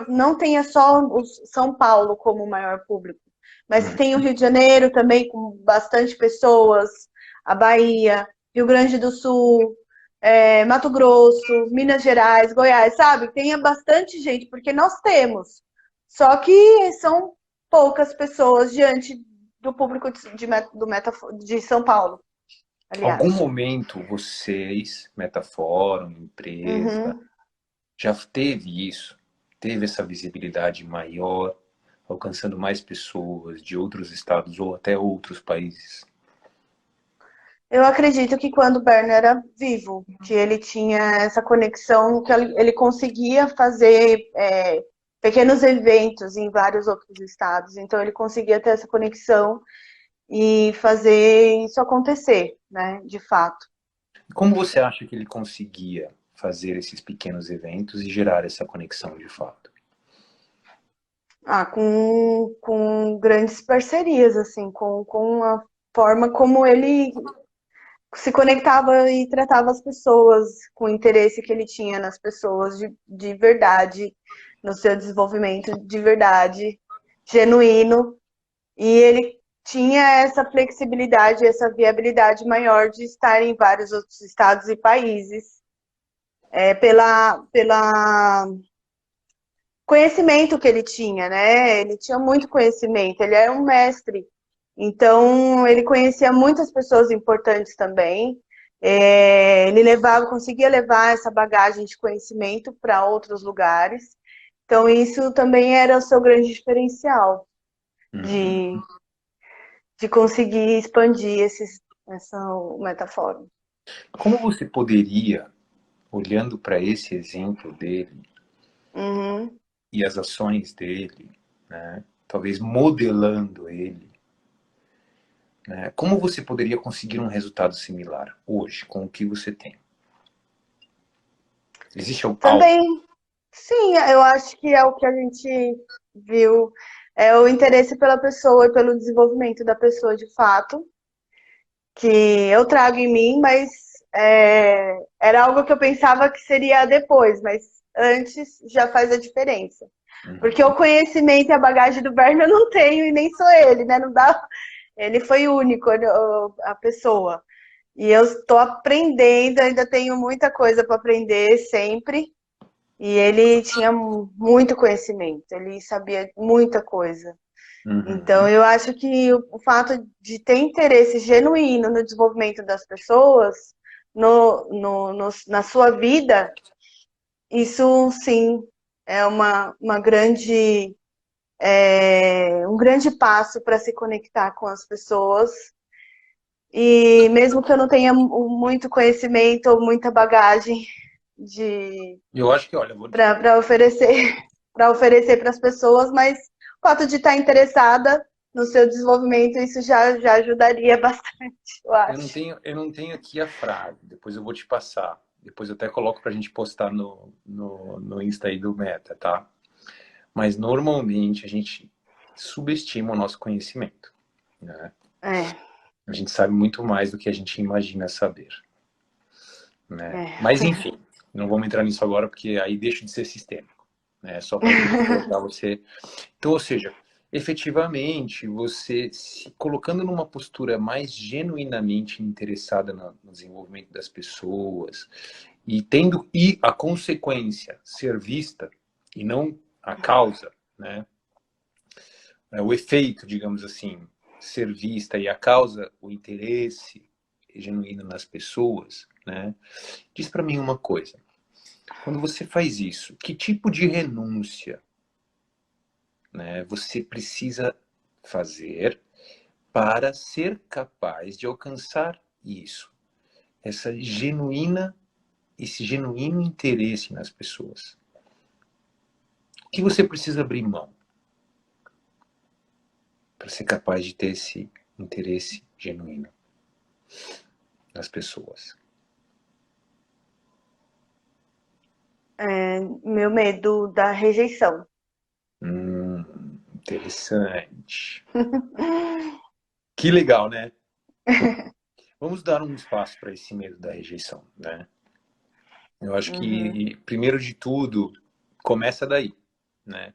não tenha só o São Paulo como o maior público, mas tem o Uhum. Rio de Janeiro também com bastante pessoas, a Bahia, Rio Grande do Sul, Mato Grosso, Minas Gerais, Goiás, sabe? Tenha bastante gente, porque nós temos. Só que são poucas pessoas diante do público de São Paulo, Algum aliás. momento vocês, Metafórum, empresa, Uhum. já teve isso? Teve essa visibilidade maior, alcançando mais pessoas de outros estados ou até outros países? Eu acredito que quando o Bernie era vivo, que ele tinha essa conexão, que ele conseguia fazer pequenos eventos em vários outros estados. Então ele conseguia ter essa conexão e fazer isso acontecer, né? De fato. Como você acha que ele conseguia fazer esses pequenos eventos e gerar essa conexão de fato? Com grandes parcerias, assim, com a forma como ele se conectava e tratava as pessoas, com o interesse que ele tinha nas pessoas de verdade, no seu desenvolvimento de verdade, genuíno. E ele tinha essa flexibilidade, essa viabilidade maior de estar em vários outros estados e países, pela conhecimento que ele tinha, né? Ele tinha muito conhecimento, ele era um mestre. Então, ele conhecia muitas pessoas importantes também. Ele conseguia levar essa bagagem de conhecimento para outros lugares. Então, isso também era o seu grande diferencial Uhum. de, de conseguir expandir essa metaforma. Como você poderia, olhando para esse exemplo dele Uhum. e as ações dele, né, talvez modelando ele, né, como você poderia conseguir um resultado similar hoje com o que você tem? Existe algo? Também, sim, eu acho que é o que a gente viu, é o interesse pela pessoa e pelo desenvolvimento da pessoa de fato, que eu trago em mim, mas era algo que eu pensava que seria depois, mas antes já faz a diferença. Porque Uhum. o conhecimento e a bagagem do Bernie eu não tenho e nem sou ele, né? Não dá. Ele foi único, a pessoa. E eu estou aprendendo, ainda tenho muita coisa para aprender sempre. E ele tinha muito conhecimento, ele sabia muita coisa. Então, Uhum. eu acho que o fato de ter interesse genuíno no desenvolvimento das pessoas, na sua vida, isso sim é uma grande, um grande passo para se conectar com as pessoas. E mesmo que eu não tenha muito conhecimento ou muita bagagem de Eu acho que, olha, vou te... para oferecer para as pessoas, mas o fato de estar interessada no seu desenvolvimento, isso já ajudaria bastante, eu acho. eu não tenho aqui a frase, depois eu vou te passar. Depois eu até coloco para a gente postar no Insta aí do Meta, tá? Mas normalmente a gente subestima o nosso conhecimento, né? É, A gente sabe muito mais do que a gente imagina saber, né? é. Mas enfim, não vamos entrar nisso agora porque aí deixa de ser sistêmico, né? Só para a gente colocar você. Então, ou seja, efetivamente, você se colocando numa postura mais genuinamente interessada no desenvolvimento das pessoas e tendo a consequência ser vista e não a causa, né? O efeito, digamos assim, ser vista e a causa, o interesse genuíno nas pessoas, né? Diz para mim uma coisa. Quando você faz isso, que tipo de renúncia, né, você precisa fazer para ser capaz de alcançar isso? Essa genuína, esse genuíno interesse nas pessoas. O que você precisa abrir mão para ser capaz de ter esse interesse genuíno nas pessoas? Meu medo da rejeição. Interessante. Que legal, né? Vamos dar um espaço para esse medo da rejeição, né? Eu acho Uhum. que, primeiro de tudo, começa daí, né?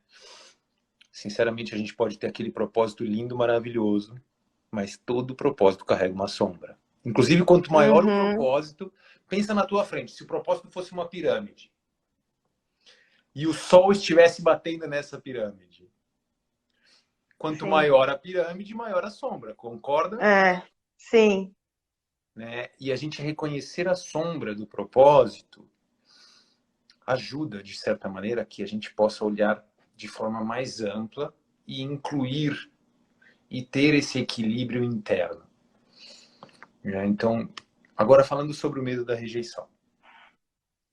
Sinceramente, a gente pode ter aquele propósito lindo, maravilhoso, mas todo propósito carrega uma sombra. Inclusive, quanto maior o Uhum. propósito, pensa na tua frente. Se o propósito fosse uma pirâmide e o sol estivesse batendo nessa pirâmide, quanto Sim. maior a pirâmide, maior a sombra. Concorda? Sim. Né? E a gente reconhecer a sombra do propósito ajuda, de certa maneira, que a gente possa olhar de forma mais ampla e incluir e ter esse equilíbrio interno. Então, agora falando sobre o medo da rejeição.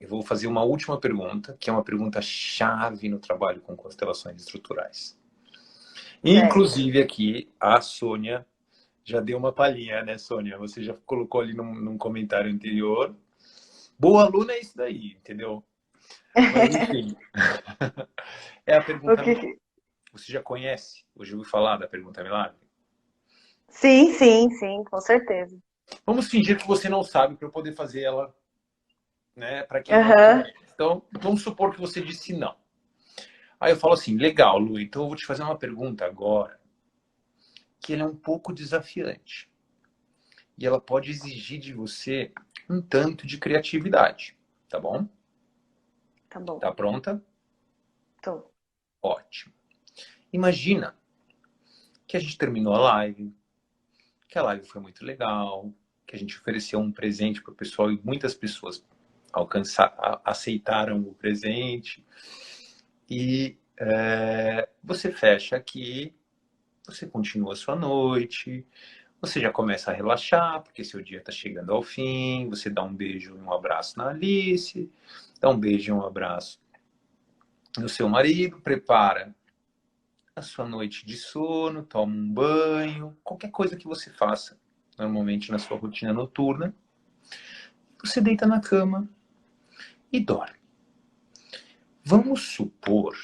Eu vou fazer uma última pergunta, que é uma pergunta chave no trabalho com constelações estruturais. Certo. Inclusive aqui, a Sônia já deu uma palhinha, né, Sônia? Você já colocou ali num comentário anterior. Boa aluna é isso daí, entendeu? Mas enfim, é a O pergunta milagre. que... Você já conhece? Ou já ouviu falar da pergunta milagre? Sim, sim, sim, com certeza. Vamos fingir que você não sabe para eu poder fazer ela, né, para quem não Aham, conhece. Então, vamos supor que você disse não. Aí eu falo assim, legal, Lu, então eu vou te fazer uma pergunta agora, que ela é um pouco desafiante. E ela pode exigir de você um tanto de criatividade, tá bom? tá bom. Tá pronta? Tô. Ótimo. Imagina que a gente terminou a live, que a live foi muito legal, que a gente ofereceu um presente para o pessoal e muitas pessoas aceitaram o presente. E você fecha aqui, você continua a sua noite, você já começa a relaxar, porque seu dia está chegando ao fim, você dá um beijo e um abraço na Alice, dá um beijo e um abraço no seu marido, prepara a sua noite de sono, toma um banho, qualquer coisa que você faça normalmente na sua rotina noturna, você deita na cama e dorme. Vamos supor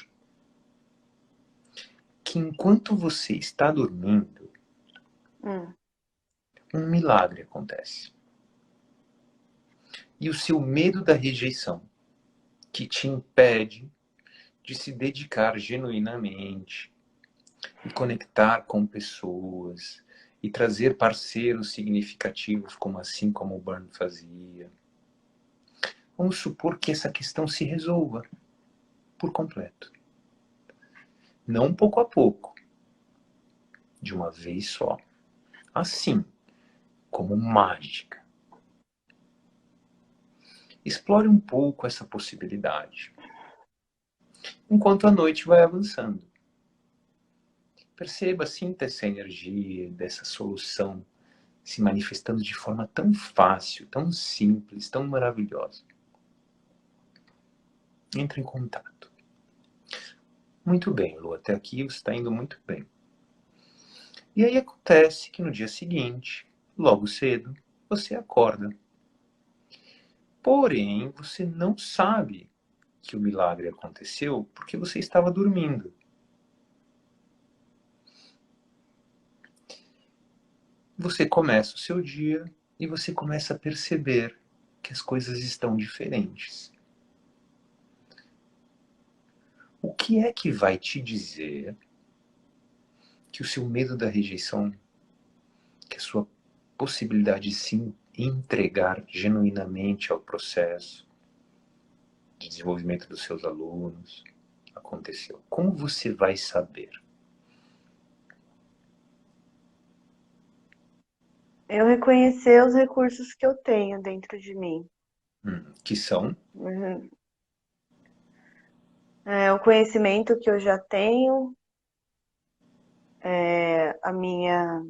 que enquanto você está dormindo, Hum. um milagre acontece. E o seu medo da rejeição, que te impede de se dedicar genuinamente e conectar com pessoas e trazer parceiros significativos, como assim como o Burn fazia. Vamos supor que essa questão se resolva por completo. Não pouco a pouco, de uma vez só. Assim, como mágica. Explore um pouco essa possibilidade, enquanto a noite vai avançando. Perceba, sinta essa energia dessa solução se manifestando de forma tão fácil, tão simples, tão maravilhosa. Entre em contato. Muito bem, Lu, até aqui você está indo muito bem. E aí acontece que no dia seguinte, logo cedo, você acorda. Porém, você não sabe que o milagre aconteceu porque você estava dormindo. Você começa o seu dia e você começa a perceber que as coisas estão diferentes. O que é que vai te dizer que o seu medo da rejeição, que a sua possibilidade de se entregar genuinamente ao processo de desenvolvimento dos seus alunos aconteceu? Como você vai saber? Eu reconhecer os recursos que eu tenho dentro de mim. Que são? Uhum. O conhecimento que eu já tenho, a minha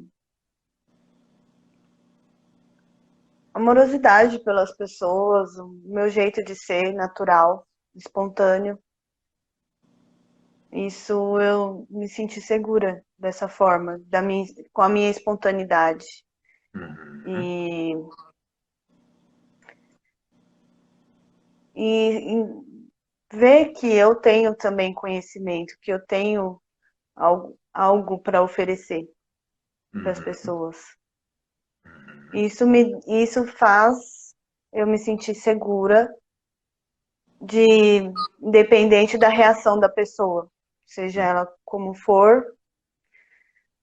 amorosidade pelas pessoas, o meu jeito de ser natural, espontâneo. Isso eu me senti segura dessa forma, com a minha espontaneidade. Uhum. E, e ver que eu tenho também conhecimento, que eu tenho algo para oferecer para as Uhum. pessoas. Isso faz eu me sentir segura independente da reação da pessoa, seja ela como for,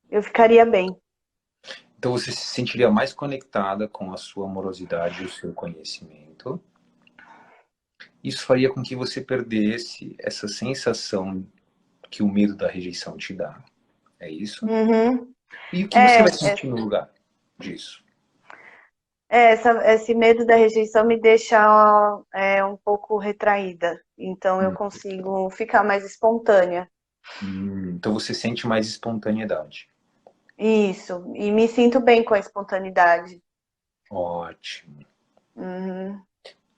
eu ficaria bem. Então você se sentiria mais conectada com a sua amorosidade e o seu conhecimento. Isso faria com que você perdesse essa sensação que o medo da rejeição te dá. É isso? Uhum. E o que você É, vai sentir no lugar disso? esse medo da rejeição me deixa um pouco retraída, então eu Hum. consigo ficar mais espontânea. Então você sente mais espontaneidade. Isso, e me sinto bem com a espontaneidade. Ótimo. Uhum. O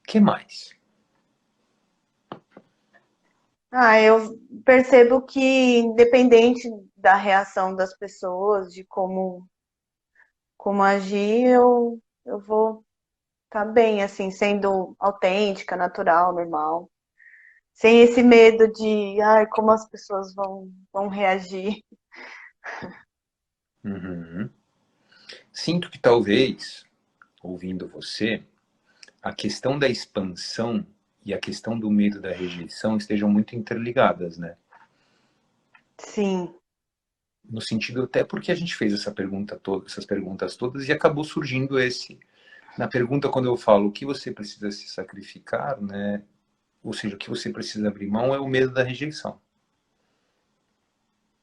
que mais? Eu percebo que, independente da reação das pessoas, de como agir, eu vou. tá bem, assim, sendo autêntica, natural, normal. Sem esse medo de, ai, como as pessoas vão reagir. Uhum. Sinto que talvez, ouvindo você, a questão da expansão e a questão do medo da rejeição estejam muito interligadas, né? Sim, No sentido até porque a gente fez essa pergunta toda, essas perguntas todas e acabou surgindo esse. Na pergunta, quando eu falo o que você precisa se sacrificar, né? Ou seja, o que você precisa abrir mão é o medo da rejeição,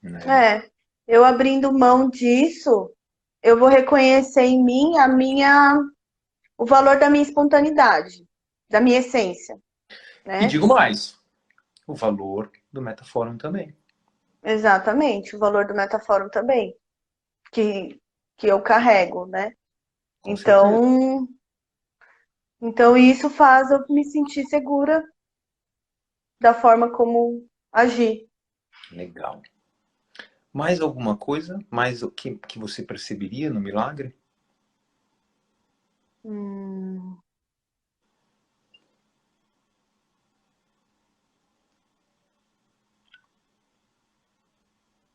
né? é. Eu abrindo mão disso, eu vou reconhecer em mim o valor da minha espontaneidade, da minha essência, E né? digo mais, o valor do metaforum também. Exatamente, o valor do metafórum também, que, que eu carrego, né? Com certeza. Então, então isso faz eu me sentir segura da forma como agir. Legal. Mais alguma coisa? Mais o que você perceberia no milagre? Hum,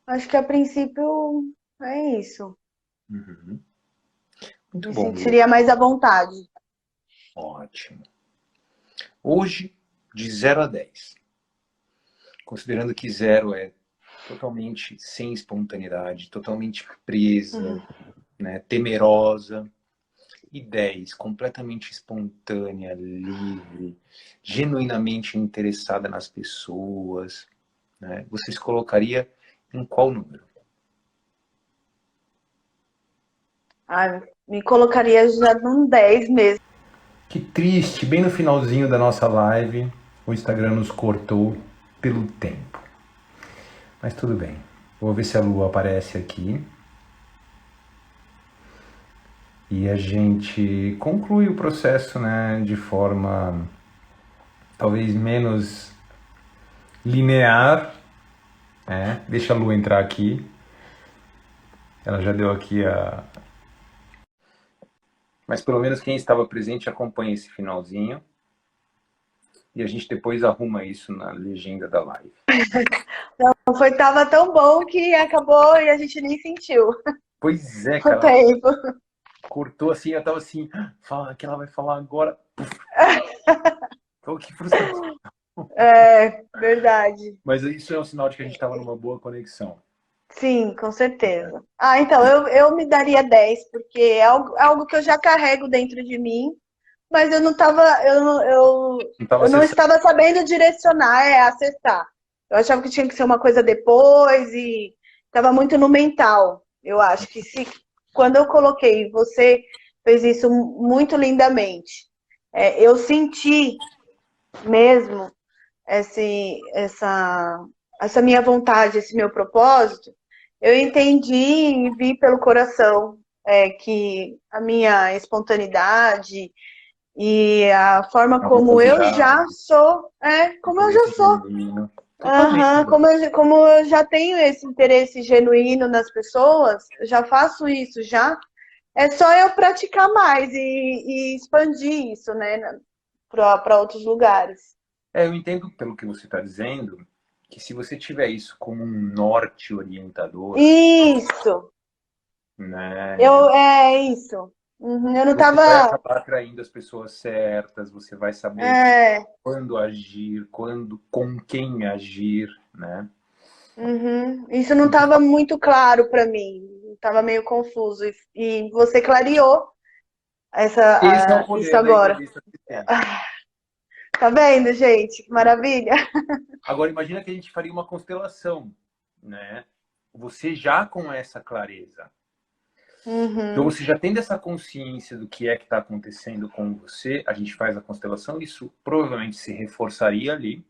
acho que a princípio é isso. Uhum. Muito Me bom, Lu. sentiria mais à vontade. Ótimo. Hoje, de 0 a 10, considerando que 0 é totalmente sem espontaneidade, totalmente presa, Uhum. né, temerosa, e 10 completamente espontânea, livre, genuinamente interessada nas pessoas, né, você se colocaria em qual número? Ah, me colocaria já num 10 mesmo. Que triste, bem no finalzinho da nossa live, o Instagram nos cortou pelo tempo. Mas tudo bem. Vou ver se a Lua aparece aqui. E a gente conclui o processo, né, de forma talvez menos linear, né? Deixa a Lua entrar aqui. Ela já deu aqui a. Mas pelo menos quem estava presente acompanha esse finalzinho. E a gente depois arruma isso na legenda da live. Tava tão bom que acabou e a gente nem sentiu Pois é, o cara. tempo. Cortou assim, eu tava assim, fala que ela vai falar agora. Então, que frustração. É, verdade. Mas isso é um sinal de que a gente estava numa boa conexão. Sim, com certeza. Ah, então, eu me daria 10 porque é algo que eu já carrego dentro de mim, mas eu não estava, Não estava eu não acessando. estava sabendo direcionar, acessar. Eu achava que tinha que ser uma coisa depois e estava muito no mental. Eu acho que se quando eu coloquei, você fez isso muito lindamente. Eu senti mesmo essa, essa minha vontade, esse meu propósito, eu entendi e vi pelo coração que a minha espontaneidade e a forma como eu já Amorosidade, sou, como eu já interesse sou. genuíno. Totalmente. Aham, como eu já tenho esse interesse genuíno nas pessoas, eu já faço isso já. É só eu praticar mais e expandir isso, né, para outros lugares. Eu entendo pelo que você está dizendo, que se você tiver isso como um norte orientador, Isso, né, é isso. Uhum, eu não você vai tava. acabar atraindo as pessoas certas, você vai saber É, quando agir, quando, com quem agir, né? uhum, isso não estava muito claro para mim. Estava meio confuso. E você clareou Esse é o isso poder da agora. entrevista sistêmica. Tá vendo, gente? Que maravilha. Agora, imagina que a gente faria uma constelação, né? Você já com essa clareza. Então, Uhum, você já tendo essa consciência do que é que está acontecendo com você, a gente faz a constelação, isso provavelmente se reforçaria ali,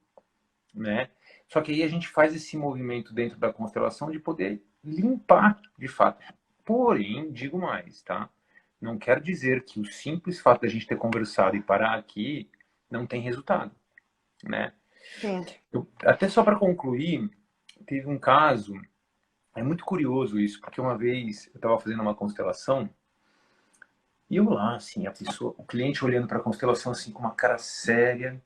né? Só que aí a gente faz esse movimento dentro da constelação de poder limpar, de fato. Porém, digo mais, tá? Não quer dizer que o simples fato de a gente ter conversado e parar aqui não tem resultado, né? sim. Até só para concluir, teve um caso, é muito curioso isso, porque uma vez eu estava fazendo uma constelação E eu lá, assim, a pessoa, o cliente olhando para a constelação assim com uma cara séria.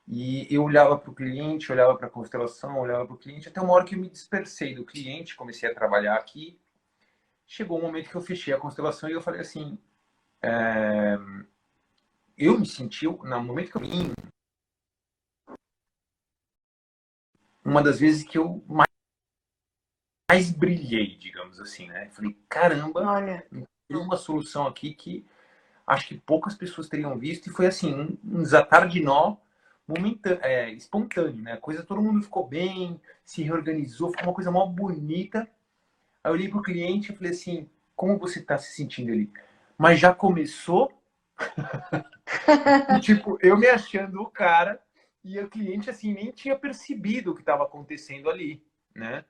E eu olhava para o cliente, olhava para a constelação, olhava para o cliente, até uma hora que eu me dispersei do cliente, comecei a trabalhar aqui. Chegou um momento que eu fechei a constelação e eu falei assim, eu me senti, no momento que eu vim, uma das vezes que eu mais brilhei, digamos assim, né? Falei, caramba, Olha. tem uma solução aqui que acho que poucas pessoas teriam visto, e foi assim, um desatar de nó espontâneo, né? A coisa, todo mundo ficou bem, se reorganizou, ficou uma coisa mó bonita. Aí eu olhei pro cliente e falei assim, como você está se sentindo ali? Mas já começou? E tipo, eu me achando o cara, e o cliente assim nem tinha percebido o que estava acontecendo ali, né?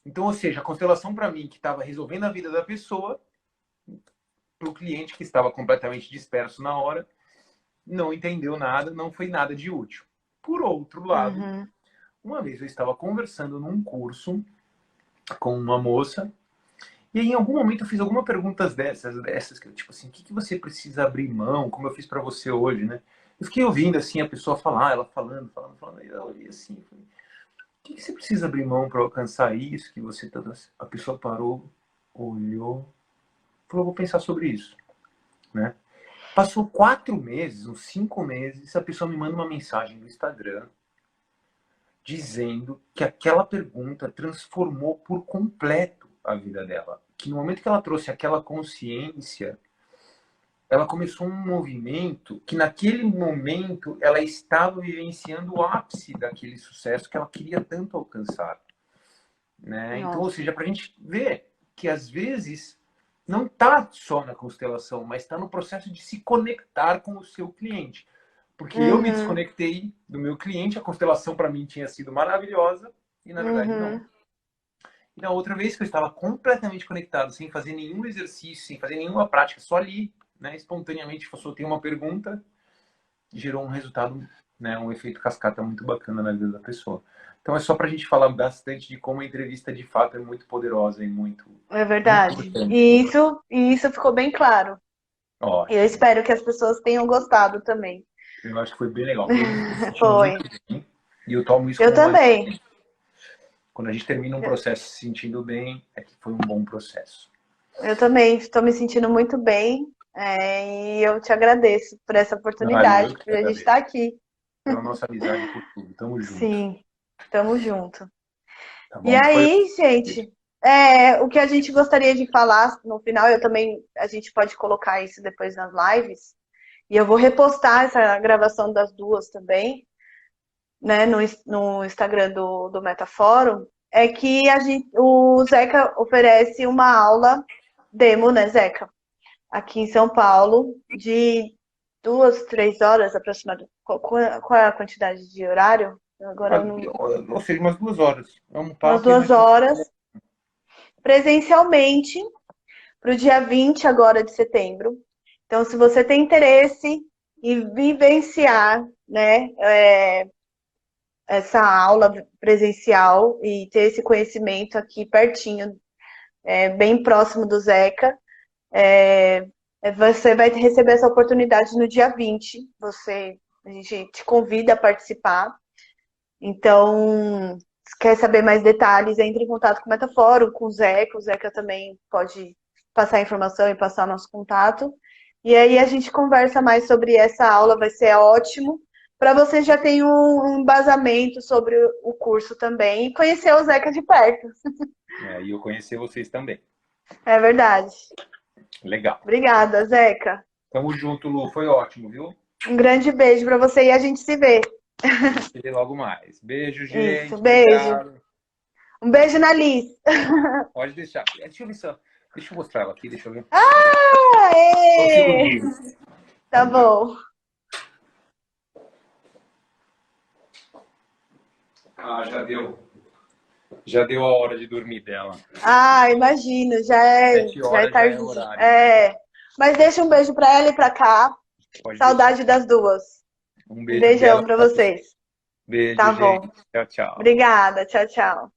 Então, ou seja, a constelação para mim que estava resolvendo a vida da pessoa, para o cliente que estava completamente disperso na hora, não entendeu nada, não foi nada de útil. Por outro lado, Uhum. uma vez eu estava conversando num curso com uma moça, e aí, em algum momento eu fiz algumas perguntas dessas que tipo assim, o que você precisa abrir mão, como eu fiz para você hoje, né? Eu fiquei ouvindo assim a pessoa falar, ela falando, e eu olhei assim, falei, o que você precisa abrir mão para alcançar isso que você tá... A pessoa parou, olhou, falou, vou pensar sobre isso, né? Passou 4 meses, uns 5 meses, a pessoa me manda uma mensagem no Instagram dizendo que aquela pergunta transformou por completo a vida dela. Que no momento que ela trouxe aquela consciência, ela começou um movimento que naquele momento ela estava vivenciando o ápice daquele sucesso que ela queria tanto alcançar, né? Então, ou Nossa. seja, para a gente ver que às vezes não está só na constelação, mas está no processo de se conectar com o seu cliente. Porque eu me Uhum. desconectei do meu cliente, a constelação para mim tinha sido maravilhosa, e na verdade não. Uhum. E na outra vez que eu estava completamente conectado, sem fazer nenhum exercício, sem fazer nenhuma prática, só ali, né, espontaneamente, eu soltei uma pergunta, gerou um resultado, né, um efeito cascata muito bacana na vida da pessoa. Então é só para a gente falar bastante de como a entrevista de fato é muito poderosa e muito, É muito verdade. importante. E isso ficou bem claro. E eu Ótimo. espero que as pessoas tenham gostado também. Eu acho que foi bem legal. Eu me estou sentindo Foi. muito bem e eu tomo isso Eu como uma... também. Quando a gente termina um processo se sentindo bem, é que foi um bom processo. Eu também estou me sentindo muito bem. E eu te agradeço por essa Ah, Lu, eu oportunidade, que por te a gente estar agradeço. aqui. Pela nossa amizade, por tudo. Tamo junto. Sim, tamo junto. Tá E bom? Foi aí, gente, o que a gente gostaria de falar no final, a gente pode colocar isso depois nas lives, e eu vou repostar essa gravação das duas também, né, no Instagram do Metafórum, é que o Zeca oferece uma aula demo, né, Zeca? Aqui em São Paulo, de 2, 3 horas aproximadamente. Qual é a quantidade de horário? Agora eu não. ou seja, umas 2 horas. É um Umas papo e duas mais... horas, presencialmente, para o dia 20 agora de setembro. Então, se você tem interesse em vivenciar, né, essa aula presencial e ter esse conhecimento aqui pertinho, bem próximo do Zeca, você vai receber essa oportunidade no dia 20. A gente te convida a participar. Então, se quer saber mais detalhes, entre em contato com o Metafórum, com o Zeca. O Zeca também pode passar a informação e passar o nosso contato. E aí a gente conversa mais sobre essa aula, vai ser ótimo. Para você já ter um embasamento sobre o curso também e conhecer o Zeca de perto. E eu conhecer vocês também. É verdade. Legal. Obrigada, Zeca. Tamo junto, Lu. Foi ótimo, viu? Um grande beijo para você e a gente se vê. Se vê logo mais. Beijo, Isso, gente. beijo. Obrigado. Um beijo na Liz. Pode deixar. Deixa eu ver só. Deixa eu mostrar ela aqui, deixa eu ver. Só um Aê! segundinho. Tá bom. Ah, já deu. Já deu a hora de dormir dela. Imagino, Sete já é horas já é tarde. horário, né? Mas deixa um beijo pra ela e pra cá. Pode deixar. Saudade das duas. Um Um beijo beijão dela pra pra você. vocês. Beijo, Tá gente. bom. Tchau, tchau. Obrigada. Tchau, tchau.